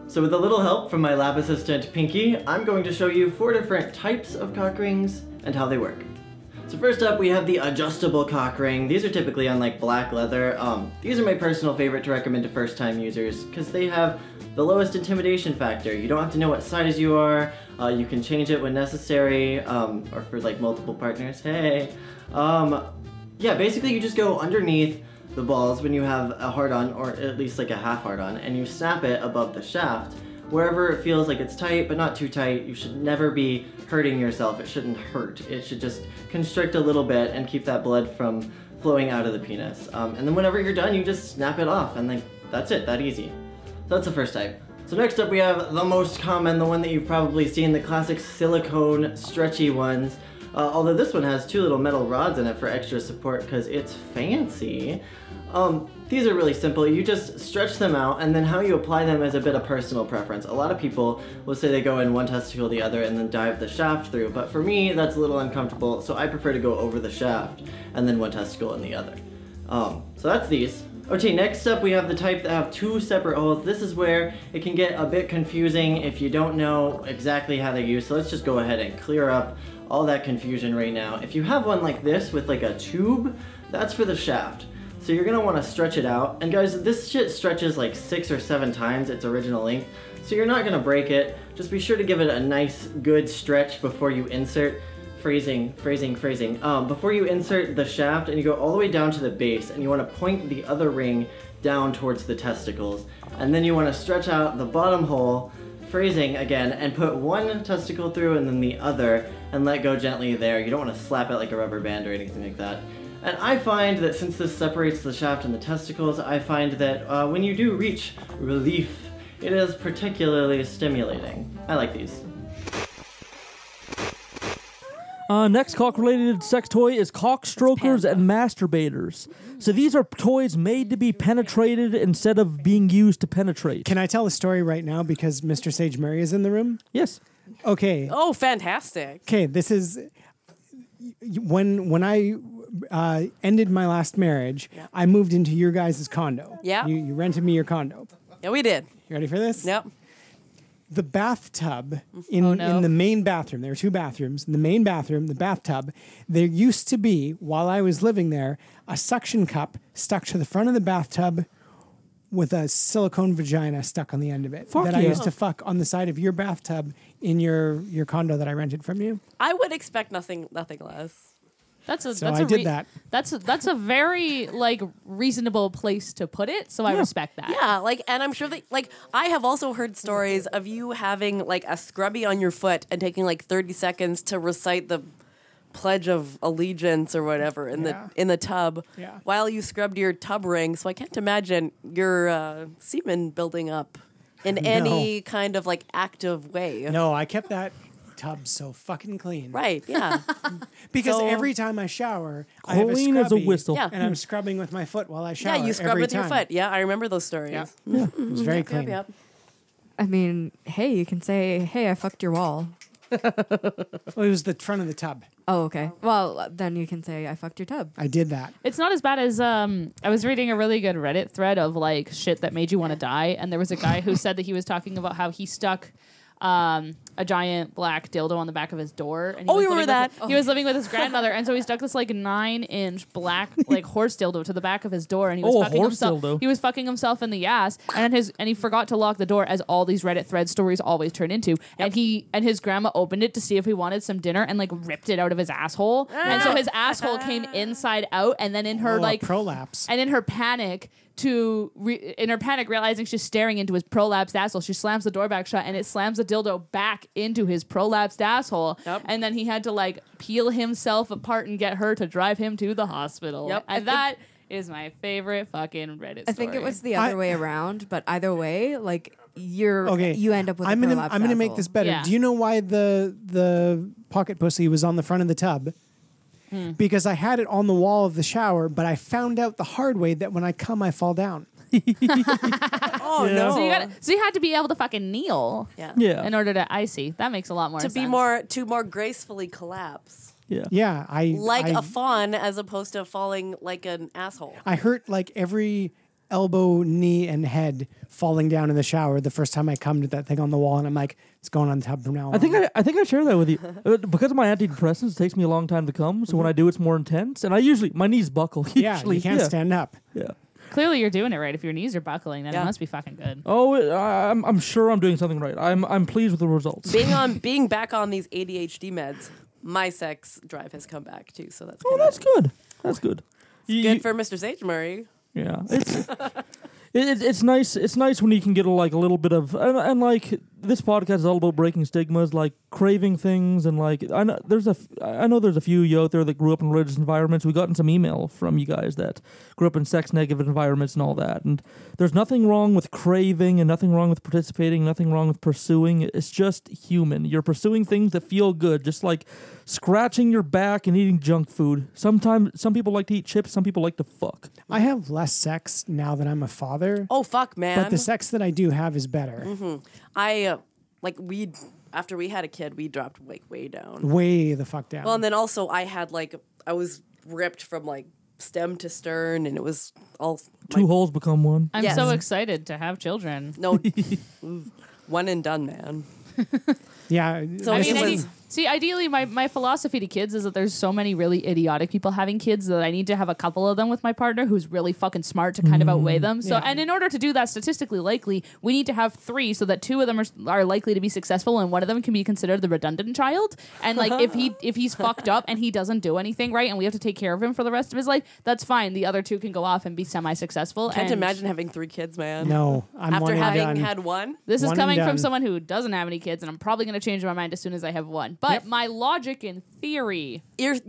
So with a little help from my lab assistant Pinky, I'm going to show you 4 different types of cock rings and how they work. So first up we have the adjustable cock ring. These are typically on like black leather. These are my personal favorite to recommend to first time users because they have the lowest intimidation factor. You don't have to know what size you are. You can change it when necessary or for like multiple partners. Hey. Yeah, basically you just go underneath the balls when you have a hard-on, or at least like a half hard-on, and you snap it above the shaft, wherever it feels like it's tight but not too tight. You should never be hurting yourself. It shouldn't hurt. It should just constrict a little bit and keep that blood from flowing out of the penis. And then whenever you're done, you just snap it off, and then that's it, that easy. So that's the first type. So next up we have the most common, the one that you've probably seen, the classic silicone stretchy ones. Although this one has 2 little metal rods in it for extra support because it's fancy. These are really simple. You just stretch them out, and then how you apply them is a bit of personal preference. A lot of people will say they go in one testicle, the other, and then dive the shaft through. But for me, that's a little uncomfortable, so I prefer to go over the shaft and then one testicle in the other. So that's these. Okay, next up we have the type that have 2 separate holes. This is where it can get a bit confusing if you don't know exactly how they're used. So let's just go ahead and clear up all that confusion right now. If you have one like this with like a tube, that's for the shaft. So you're gonna wanna stretch it out. And guys, this shit stretches like 6 or 7 times its original length. So you're not gonna break it. Just be sure to give it a nice, good stretch before you insert. Phrasing. Before you insert the shaft, and you go all the way down to the base, and you wanna point the other ring down towards the testicles. And then you wanna stretch out the bottom hole, phrasing again, and put one testicle through and then the other, and let go gently there. You don't wanna slap it like a rubber band or anything like that. And I find that since this separates the shaft and the testicles, I find that when you do reach relief, it is particularly stimulating. I like these. Next cock-related sex toy is cock strokers and masturbators. So these are toys made to be penetrated instead of being used to penetrate. Can I tell a story right now because Mr. Sage Murray is in the room? Yes. Okay. Oh, fantastic. Okay, this is when I ended my last marriage, I moved into your guys' condo. Yeah. You rented me your condo. Yeah, we did. You ready for this? Yep. The bathtub in the main bathroom, there are 2 bathrooms. In the main bathroom, the bathtub, there used to be, while I was living there, a suction cup stuck to the front of the bathtub with a silicone vagina stuck on the end of it. I used to fuck on the side of your bathtub in your condo that I rented from you. I would expect nothing less. That's a That's a very reasonable place to put it, so I respect that. Yeah, and I'm sure that I have also heard stories of you having a scrubby on your foot and taking 30 seconds to recite the Pledge of Allegiance or whatever in the tub while you scrubbed your tub ring. So I can't imagine your semen building up in any kind of active way. No, I kept that tub so fucking clean. Right, yeah. Because every time I shower, I clean have a scrubby, as a whistle. and I'm scrubbing with my foot while I shower. Yeah, you scrub with your foot. Yeah, I remember those stories. Yeah. It was very clean. Yep. I mean, hey, you can say, hey, I fucked your wall. Well, it was the front of the tub. Oh, okay. Well, then you can say, I fucked your tub. I did that. It's not as bad as, I was reading a really good Reddit thread of shit that made you want to die. And there was a guy who said that he was talking about how he stuck a giant black dildo on the back of his door. And you remember that? He was living with his grandmother, and so he stuck this 9-inch black horse dildo to the back of his door, and he was fucking himself. Dildo. He was fucking himself in the ass, and he forgot to lock the door, as all these Reddit thread stories always turn into. Yep. And his grandma opened it to see if he wanted some dinner, and ripped it out of his asshole, and so his asshole came inside out, and then in her prolapse, and in her panic. Realizing she's staring into his prolapsed asshole, she slams the door back shut, and it slams the dildo back into his prolapsed asshole. Yep. And then he had to peel himself apart and get her to drive him to the hospital. Yep. And that is my favorite fucking Reddit story. I think it was the other way around, but either way, you end up with I'm a gonna prolapsed asshole. make this better. Yeah. Do you know why the pocket pussy was on the front of the tub? Because I had it on the wall of the shower, but I found out the hard way that when I come, I fall down. Oh no! So you had to be able to fucking kneel, in order to. I see. That makes a lot more sense. To more gracefully collapse. Yeah. A fawn as opposed to falling like an asshole. I hurt every elbow, knee, and head falling down in the shower the first time I come to that thing on the wall, and I'm like, it's going on the tub from now on. I think I share that with you. Because of my antidepressants, it takes me a long time to come, so when I do, it's more intense, and my knees buckle. Yeah, you can't stand up. Yeah. Clearly, you're doing it right. If your knees are buckling, then it must be fucking good. Oh, I'm sure I'm doing something right. I'm pleased with the results. Being back on these ADHD meds, my sex drive has come back too. So that's that's good. That's good. It's good for Mr. Sage Murray. Yeah, it's nice. It's nice when you can get a little bit of and like this podcast is all about breaking stigmas, like craving things, and like I know there's a few you out there that grew up in religious environments. We gotten some email from you guys that grew up in sex negative environments and all that, and there's nothing wrong with craving and nothing wrong with participating, nothing wrong with pursuing. It's just human. You're pursuing things that feel good, just like scratching your back and eating junk food. Sometimes some people like to eat chips, some people like to fuck. I have less sex now that I'm a father. Oh, fuck, man. But the sex that I do have is better. I, after we had a kid, we dropped, way down. Way the fuck down. Well, and then also I had, I was ripped from, stem to stern, and it was all... Two holes become one. I'm so excited to have children. No, one and done, man. Yeah. So ideally, my philosophy to kids is that there's so many really idiotic people having kids that I need to have a couple of them with my partner who's really fucking smart to kind of outweigh them. So, and in order to do that statistically likely, we need to have 3 so that 2 of them are likely to be successful and one of them can be considered the redundant child. And if he's fucked up and he doesn't do anything right and we have to take care of him for the rest of his life, that's fine. The other 2 can go off and be semi-successful. Can't imagine having 3 kids, man. No, I'm after having had one. This is coming from someone who doesn't have any kids, and I'm probably going to change my mind as soon as I have one. But my logic and theory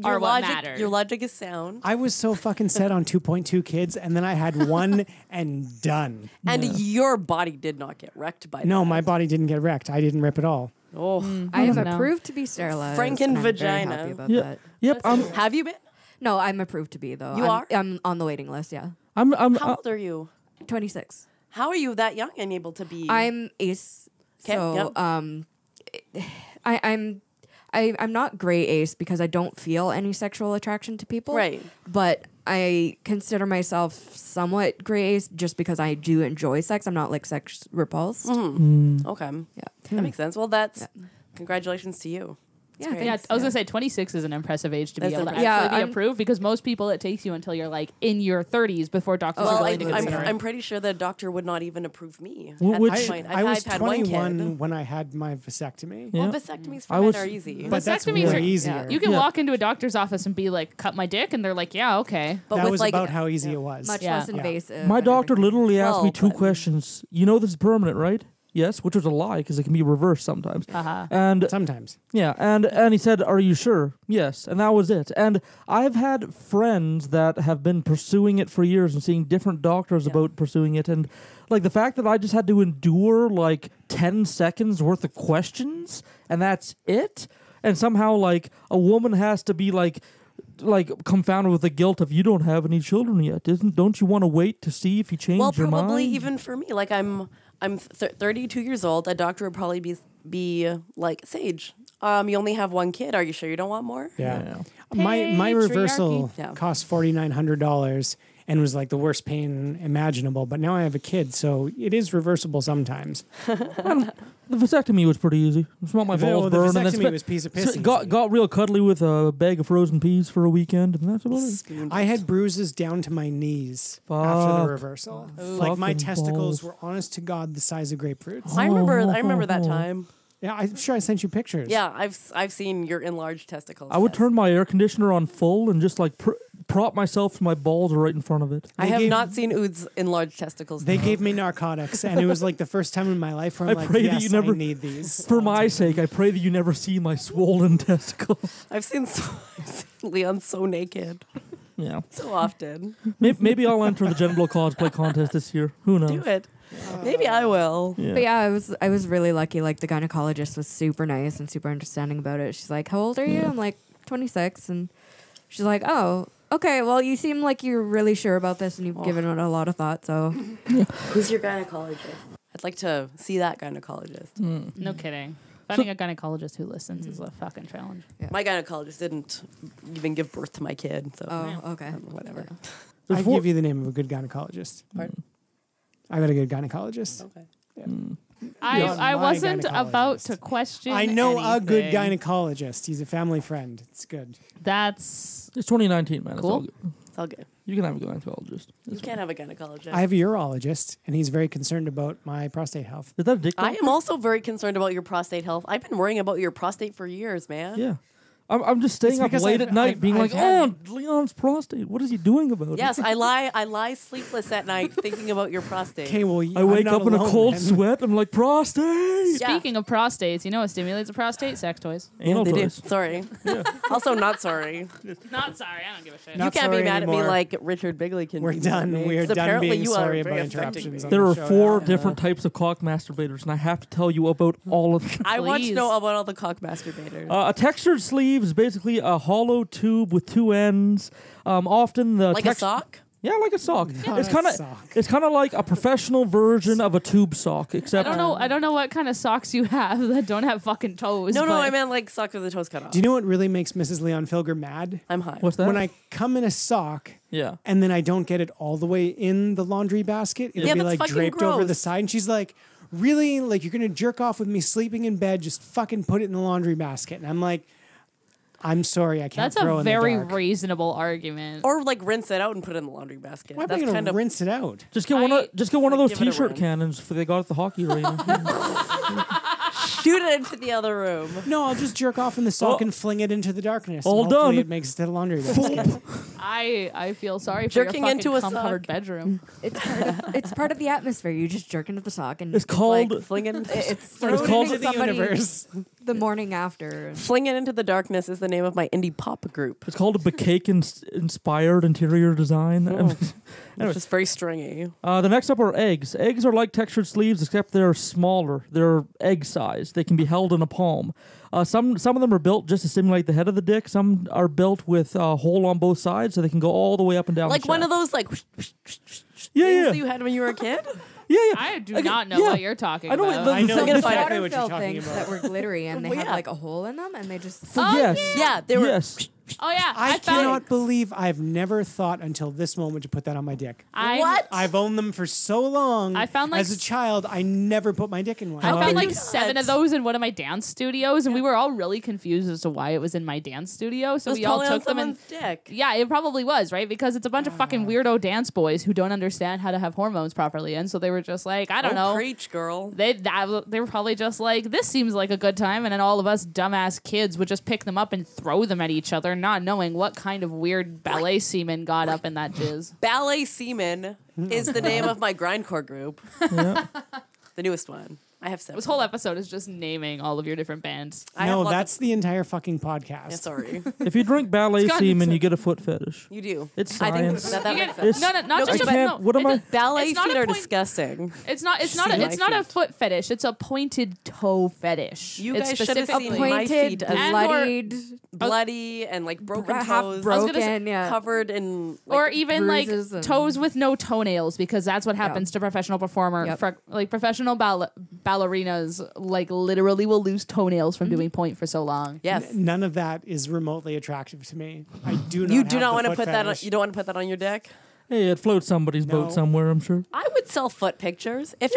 are what matters. Your logic is sound. I was so fucking set on 2.2 kids, and then I had one and done. And your body did not get wrecked by that. No, my body didn't get wrecked. I didn't rip at all. Oh, I am approved to be sterilized. Franken vagina. I'm very happy about that. Yep. Have you been? No, I'm approved to be though. You are? I'm on the waiting list. Yeah. How old are you? 26. How are you that young and able to be? I'm ace. So I'm not gray ace because I don't feel any sexual attraction to people. Right. But I consider myself somewhat gray ace just because I do enjoy sex. I'm not sex repulsed. Okay. Yeah. That makes sense. Well, congratulations to you. Yeah, I was gonna say 26 is an impressive age to be able to actually be approved because most people it takes you until you're in your 30s before doctors are willing to consider it. I'm pretty sure the doctor would not even approve me. I was 21 when I had my vasectomy. Well, vasectomies for men are easy. But that's way easier. You can walk into a doctor's office and be like, cut my dick, and they're like, yeah, okay. But that was about how easy it was. Much less invasive. My doctor literally asked me 2 questions. You know this is permanent, right? Yes, which was a lie because it can be reversed sometimes. And sometimes. Yeah, and he said, "Are you sure?" Yes, and that was it. And I've had friends that have been pursuing it for years and seeing different doctors about pursuing it, and the fact that I just had to endure 10 seconds worth of questions and that's it, and somehow a woman has to be confounded with the guilt of you don't have any children yet. Don't you want to wait to see if you change your mind? Well, probably even for me. I'm 32 years old. A doctor would probably be like, Sage, you only have 1 kid. Are you sure you don't want more? Yeah. My reversal cost $4,900 and was the worst pain imaginable. But now I have a kid, so it is reversible sometimes. The vasectomy was pretty easy. Smelled my balls burn. The vasectomy was a piece of piss. Got real cuddly with a bag of frozen peas for a weekend, and that's about it. I had bruises down to my knees after the reversal. My testicles were honest to God the size of grapefruits. I remember that time. Yeah, I'm sure I sent you pictures. Yeah, I've seen your enlarged testicles. I would turn my air conditioner on full and just prop myself so my balls are right in front of it. I have not seen Ood's enlarged testicles. They gave me narcotics, and it was the first time in my life where I need these. For my sake, I pray that you never see my swollen testicles. I've seen Leon so naked. Yeah. So often. Maybe I'll enter the genital cosplay contest this year. Who knows? Do it. Maybe I will. Yeah. But yeah, I was really lucky. The gynecologist was super nice and super understanding about it. She's like, "How old are you?" I'm like, 26, and she's like, "Oh, okay. Well, you seem like you're really sure about this, and you've given it a lot of thought." So, who's your gynecologist? I'd like to see that gynecologist. No kidding. Finding a gynecologist who listens is a fucking challenge. Yeah. My gynecologist didn't even give birth to my kid. So okay, whatever. I give you the name of a good gynecologist. Pardon? I got a good gynecologist. Okay. Yeah. I wasn't about to question. I know anything. a good gynecologist. He's a family friend. It's good. It's 2019, man. Cool. It's all good. You can have a gynecologist. You can't have a gynecologist. I have a urologist, and he's very concerned about my prostate health. Is that a dick? I am also very concerned about your prostate health. I've been worrying about your prostate for years, man. Yeah. I'm just staying up late at night being like, oh, Leon's prostate. What is he doing about it? Yes, I lie sleepless at night thinking about your prostate. Okay, well, I wake up in a cold sweat. I'm like, prostate. Speaking of prostates, you know what stimulates a prostate? Sex toys. Anal toys. Sorry. Also, not sorry. Not sorry. I don't give a shit. You can't be mad at me like Richard Bigley can. We're done. We're done being sorry about interruptions. There are 4 different types of cock masturbators, and I have to tell you about all of them. I want to know about all the cock masturbators. A textured sleeve is basically a hollow tube with 2 ends. Often the like a sock. Yeah, like a sock. It's kind of like a professional version of a tube sock, except I don't know what kind of socks you have that don't have fucking toes. No, I meant like socks with the toes cut off. Do you know what really makes Mrs. Leon Filger mad? I'm high. What's that? When I come in a sock, and then I don't get it all the way in the laundry basket. It'll be like draped over the side, and she's like, "Really? Like you're gonna jerk off with me sleeping in bed? Just fucking put it in the laundry basket." And I'm like, I'm sorry, I can't That's throw a in very the dark. reasonable argument. Or like rinse it out and put it in the laundry basket. Why am I That's gonna kind of rinse it out? Just get one of those give it a T-shirt rinse. cannons for they got at the hockey arena. Shoot it into the other room. No, I'll just jerk off in the sock and fling it into the darkness. All and hopefully done. It makes it to the laundry basket. I feel sorry for Jerking your into fucking a sock. cum-covered bedroom. It's part of the atmosphere. You just jerk into the sock and It's called- like, Fling it into it's called thrown to into the somebody universe. the morning after. Fling It Into the Darkness is the name of my indie pop group. It's called a Bacake-inspired interior design. It's just very stringy. The next up are eggs. Eggs are like textured sleeves, except they're smaller. They're egg size. They can be held in a palm. Some of them are built just to simulate the head of the dick. Some are built with a hole on both sides, so they can go all the way up and down. Like the one shaft. of those like things that you had when you were a kid? I do not know what you're talking about. I know Some exactly what you're water-filled talking things about. that were glittery and they Well, had yeah. like a hole in them and they just. Yeah, they were. Yes. Oh yeah, I found cannot believe I've never thought until this moment to put that on my dick. What? I've owned them for so long. I found, like, as a child, I never put my dick in one. I found like you 7 of those in one of my dance studios, and we were all really confused as to why it was in my dance studio. So It was we all probably on took them and someone's dick. yeah, it probably was, right? Because it's a bunch of fucking weirdo dance boys who don't understand how to have hormones properly, and so they were just like, I don't know. Preach, girl. They were probably just like, this seems like a good time, and then all of us dumbass kids would just pick them up and throw them at each other, not knowing what kind of weird ballet semen got up in that jizz. Ballet Semen is the name of my grindcore group. The newest one. I have 7. This whole episode is just naming all of your different bands. No, that's the entire fucking podcast. Yeah, sorry. If you drink ballet It's gotten semen, so- you get a foot fetish. You do. It's I think science. that You makes get- sense. no, not just I can't. What am I? Ballet It's not feet a are point- disgusting. It's not a foot fetish. It's a pointed toe fetish. You It's guys should have specifically- seen my Pointed, feet. bloodied, Bloody and like broken half toes. broken, yeah. Covered in like, or even like bruises and- toes with no toenails, because that's what happens to professional performer. Yep. Like professional ballerinas, like literally will lose toenails from doing point for so long. Yes. None of that is remotely attractive to me. I do not. You do have not the want to foot put that on, fetish. you don't want to put that on your dick? Hey, it floats somebody's No. boat somewhere, I'm sure. I would sell foot pictures. If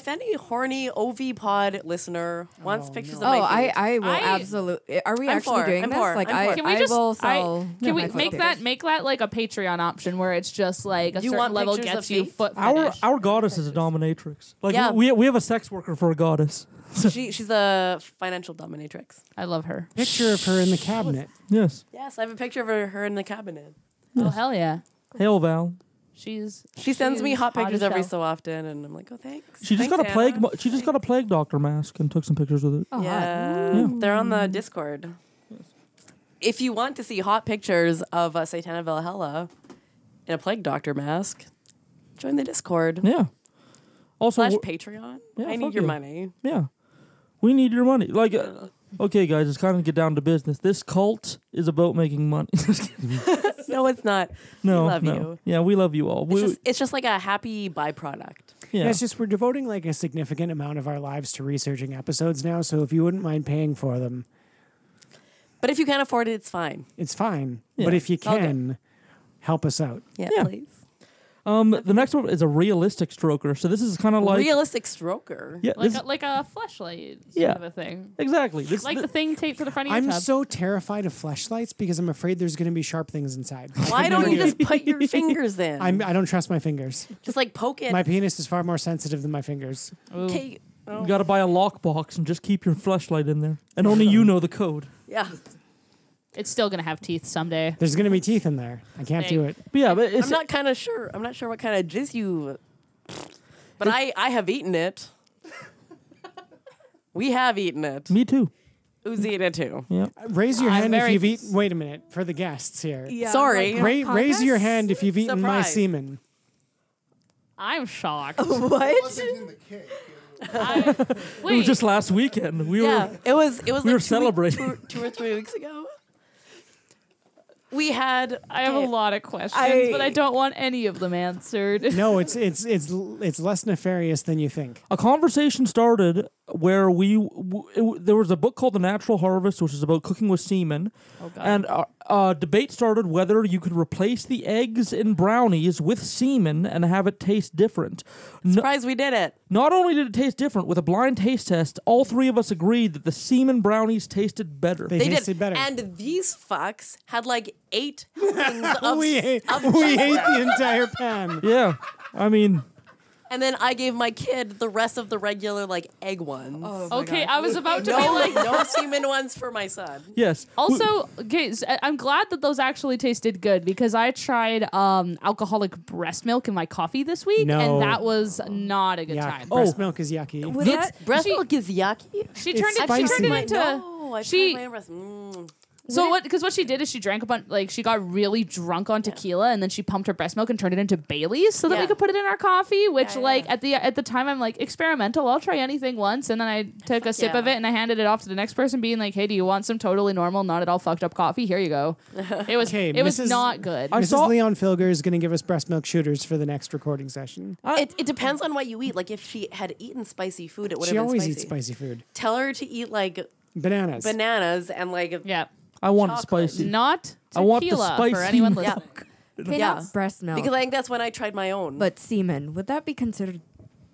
any horny OV pod listener wants pictures of Oh, my feet. I will absolutely. Are we I'm actually for- doing I'm this? for- Like, I'm I, for. Can we I just will sell. can we my foot make pictures. that like a Patreon option where it's just like a You certain want level pictures gets of you feet? foot fetish. Our goddess is a dominatrix. Like Yeah. we have a sex worker for a goddess. She's a financial dominatrix. I love her. Picture of her in the cabinet. Yes. Yes, I have a picture of her in the cabinet. Oh hell yeah. Hail Val. She sends me hot pictures every so often, and I'm like, oh thanks. She just Thanks, got a plague. Anna. She just got a plague doctor mask and took some pictures with it. Oh, Yeah, Yeah. they're on the Discord. If you want to see hot pictures of Satana Valhalla in a plague doctor mask, join the Discord. Yeah. Also, / Patreon. Yeah, I need fuck your yeah. money. Yeah. We need your money. Like, okay, guys, let's kind of get down to business. This cult is about making money. No, it's not. No, we love no. you. Yeah, we love you all. It's just like a happy byproduct. Yeah. It's just we're devoting like a significant amount of our lives to researching episodes now. So if you wouldn't mind paying for them, But if you can't afford it, it's fine. it's fine. Yeah. But if you It's all good. can, help us out. Yeah, Yeah. please. The next one is a realistic stroker. So this is kind of like Realistic stroker. Yeah, Like a fleshlight sort Yeah. of a thing. Exactly. This, Like the thing taped to the front of your I'm tub. so terrified of fleshlights because I'm afraid there's going to be sharp things inside. Why don't you just put your fingers in? I don't trust my fingers. Just like poke it. My penis is far more sensitive than my fingers. Okay. You got to buy a lockbox and just keep your fleshlight in there, and only you know the code. Yeah. It's still gonna have teeth someday. There's gonna be teeth in there. I can't do it. But yeah, but I'm not kind of sure. I'm not sure what kind of jizz you. But I have eaten it. We have eaten it. Me too. Who's eaten it too? Yeah. Raise your hand if you've eaten. Wait a minute for the guests here. Yeah, sorry. Raise your hand if you've eaten my Surprise. semen. I'm shocked. What? It was just last weekend. We were. It was. We like were celebrating. 2 or 3 weeks ago. We had. I have a lot of questions, but I don't want any of them answered. No, it's less nefarious than you think. A conversation started where there was a book called The Natural Harvest, which is about cooking with semen. Oh, God. And a debate started whether you could replace the eggs in brownies with semen and have it taste different. Surprised we did it. Not only did it taste different, with a blind taste test, all three of us agreed that the semen brownies tasted better. They tasted better. And these fucks had like 8 helpings of we ate of the entire pan. Yeah, I mean. And then I gave my kid the rest of the regular like egg ones. Okay, I was about to no, be like, no semen ones for my son. Yes. Also, okay, so I'm glad that those actually tasted good because I tried alcoholic breast milk in my coffee this week, and that was not a good time. Breast milk is yucky. Breast milk is yucky. She turned it into. No, I tried my own breast. So what? Because what she did is she drank a bunch. Like she got really drunk on tequila, and then she pumped her breast milk and turned it into Bailey's so that we could put it in our coffee. Which, at the time, I'm like experimental. I'll try anything once, and then I took a sip of it and I handed it off to the next person, being like, "Hey, do you want some totally normal, not at all fucked up coffee? Here you go." It was was not good. Mrs. Leon Filger is going to give us breast milk shooters for the next recording session. It depends on what you eat. Like if she had eaten spicy food, it would have been spicy. She always eats spicy food. Tell her to eat like bananas and like I want chocolate. it spicy. Not I want the tequila spicy for anyone milk. listening. Okay, not breast milk. Because I think that's when I tried my own. But semen, would that be considered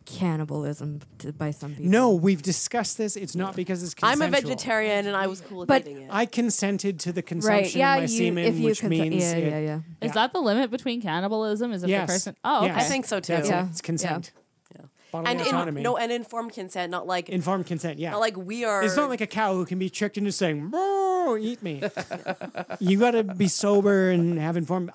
cannibalism by some people? No, we've discussed this. It's not because it's I'm consensual. a vegetarian and I was cool with But eating it. I consented to the consumption of my semen, which means Is that the limit between cannibalism? Is if the person? Oh, okay. I think so too. That's it. It's consent. Bodily autonomy. And informed consent, not like informed consent. Yeah, not like we are. It's not like a cow who can be tricked into saying "Moo, eat me." You got to be sober and have informed.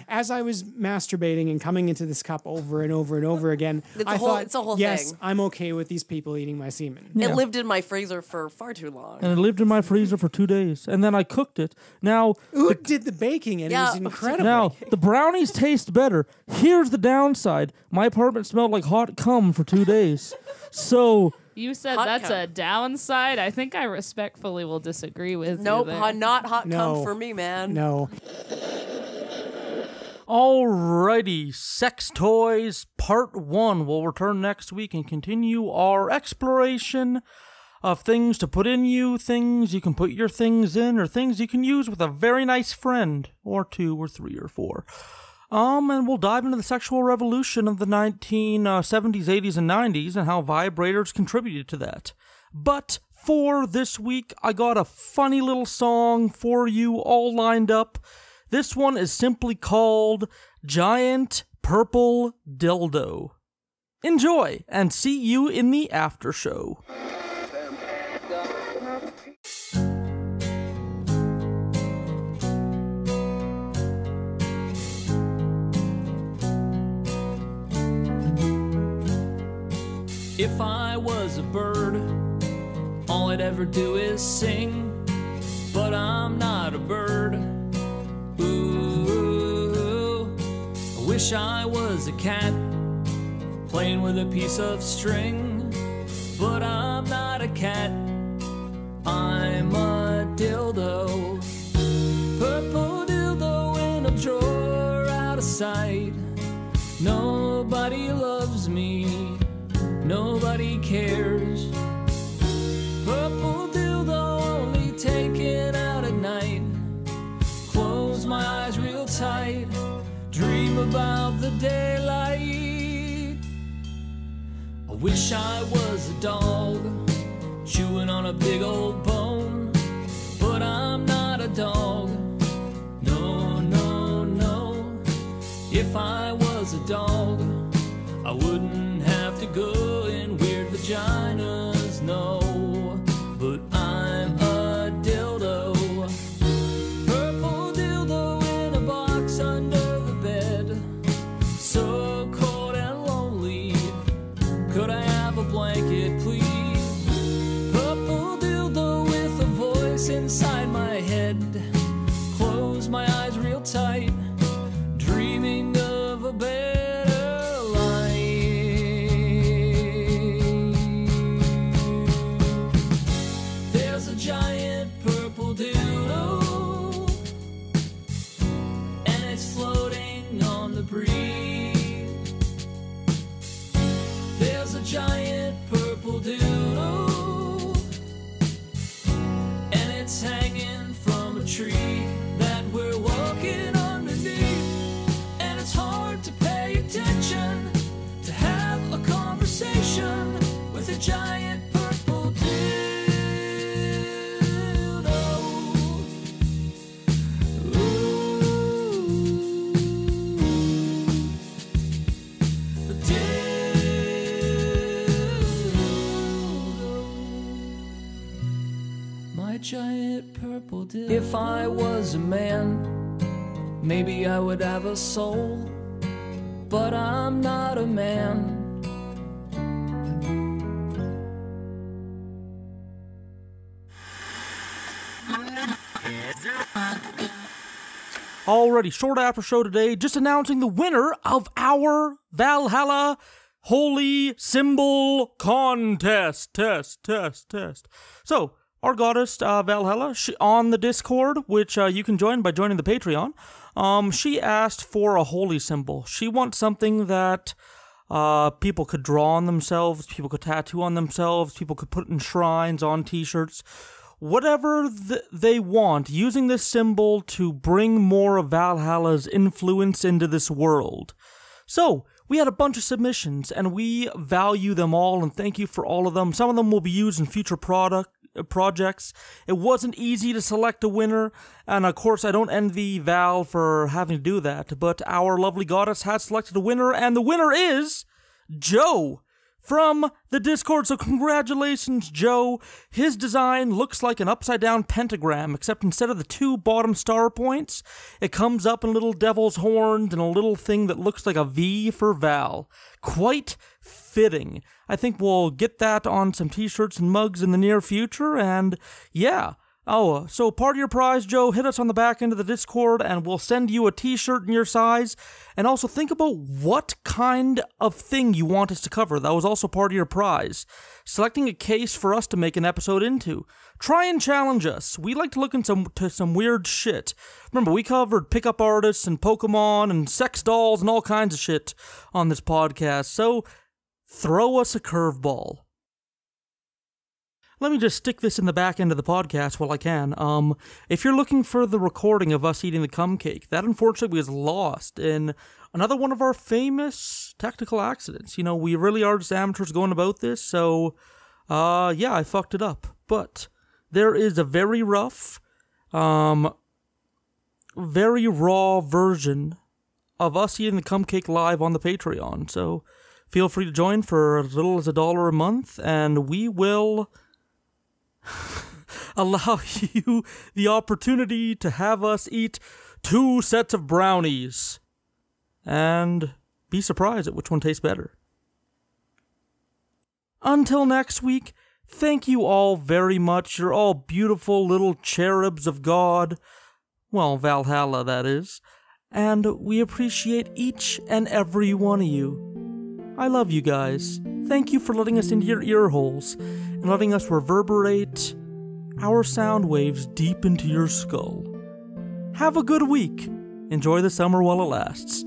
As I was masturbating and coming into this cup over and over and over again, I thought, it's a whole yes, thing. I'm okay with these people eating my semen. It lived in my freezer for far too long. And it lived in my freezer for 2 days, and then I cooked it. Now, Oot did the baking, and it was incredible. Now the brownies taste better. Here's the downside: my apartment smelled like hot cum for 2 days. So you said that's a downside. I think I respectfully will disagree with Nope, you. There. not hot No. cum for me, man. No. Alrighty, Sex Toys Part 1 will return next week and continue our exploration of things to put in you, things you can put your things in, or things you can use with a very nice friend, or 2 or 3 or 4. And we'll dive into the sexual revolution of the 1970s, 80s, and 90s and how vibrators contributed to that. But for this week, I got a funny little song for you all lined up. This one is simply called Giant Purple Dildo. Enjoy, and see you in the after show. If I was a bird, all I'd ever do is sing. But I'm not a bird. Ooh, I wish I was a cat, playing with a piece of string. But I'm not a cat, I'm a dildo. Purple dildo in a drawer out of sight. Nobody loves me, nobody cares. Purple dildo only taken out at night. Close my eyes real tight, dream about the daylight. I wish I was a dog, chewing on a big old bone. But I'm not a dog, no, no, no. If I was a dog, I wouldn't have to go in weird vaginas, no. But I'm a dildo. Could I have a blanket, please? Purple dildo with a voice inside my head. Close my eyes real tight, dreaming of a better life. There's a giant purple dildo, and it's floating on the breeze. There's a giant purple dildo, and it's hanging from a tree that we're walking underneath. And it's hard to pay attention, to have a conversation with a giant purple dildo. My giant purple dildo. If I was a man, maybe I would have a soul, but I'm not a man. Alrighty, short after show today, just announcing the winner of our Valhalla Holy Symbol Contest. Test. So, our goddess Valhalla, on the Discord, which you can join by joining the Patreon, she asked for a holy symbol. She wants something that people could draw on themselves, people could tattoo on themselves, people could put in shrines, on t-shirts, whatever they want, using this symbol to bring more of Valhalla's influence into this world. So, we had a bunch of submissions, and we value them all, and thank you for all of them. Some of them will be used in future projects. It wasn't easy to select a winner, and of course I don't envy Val for having to do that, but our lovely goddess has selected a winner, and the winner is Joe from the Discord. So congratulations, Joe. His design looks like an upside-down pentagram, except instead of the 2 bottom star points, it comes up in little devil's horns and a little thing that looks like a V for Val. Quite fitting. I think we'll get that on some t-shirts and mugs in the near future, and yeah. Oh, so part of your prize, Joe, hit us on the back end of the Discord, and we'll send you a t-shirt in your size. And also think about what kind of thing you want us to cover. That was also part of your prize. Selecting a case for us to make an episode into. Try and challenge us. We like to look into some weird shit. Remember, we covered pickup artists and Pokemon and sex dolls and all kinds of shit on this podcast. So throw us a curveball. Let me just stick this in the back end of the podcast while I can. If you're looking for the recording of us eating the cum cake, that unfortunately was lost in another one of our famous technical accidents. You know, we really are just amateurs going about this, so, yeah, I fucked it up. But there is a very rough, very raw version of us eating the cum cake live on the Patreon, so feel free to join for as little as $1 a month, and we will allow you the opportunity to have us eat 2 sets of brownies and be surprised at which one tastes better. Until next week, thank you all very much. You're all beautiful little cherubs of God. Well, Valhalla, that is. And we appreciate each and every one of you. I love you guys. Thank you for letting us into your ear holes and letting us reverberate our sound waves deep into your skull. Have a good week. Enjoy the summer while it lasts.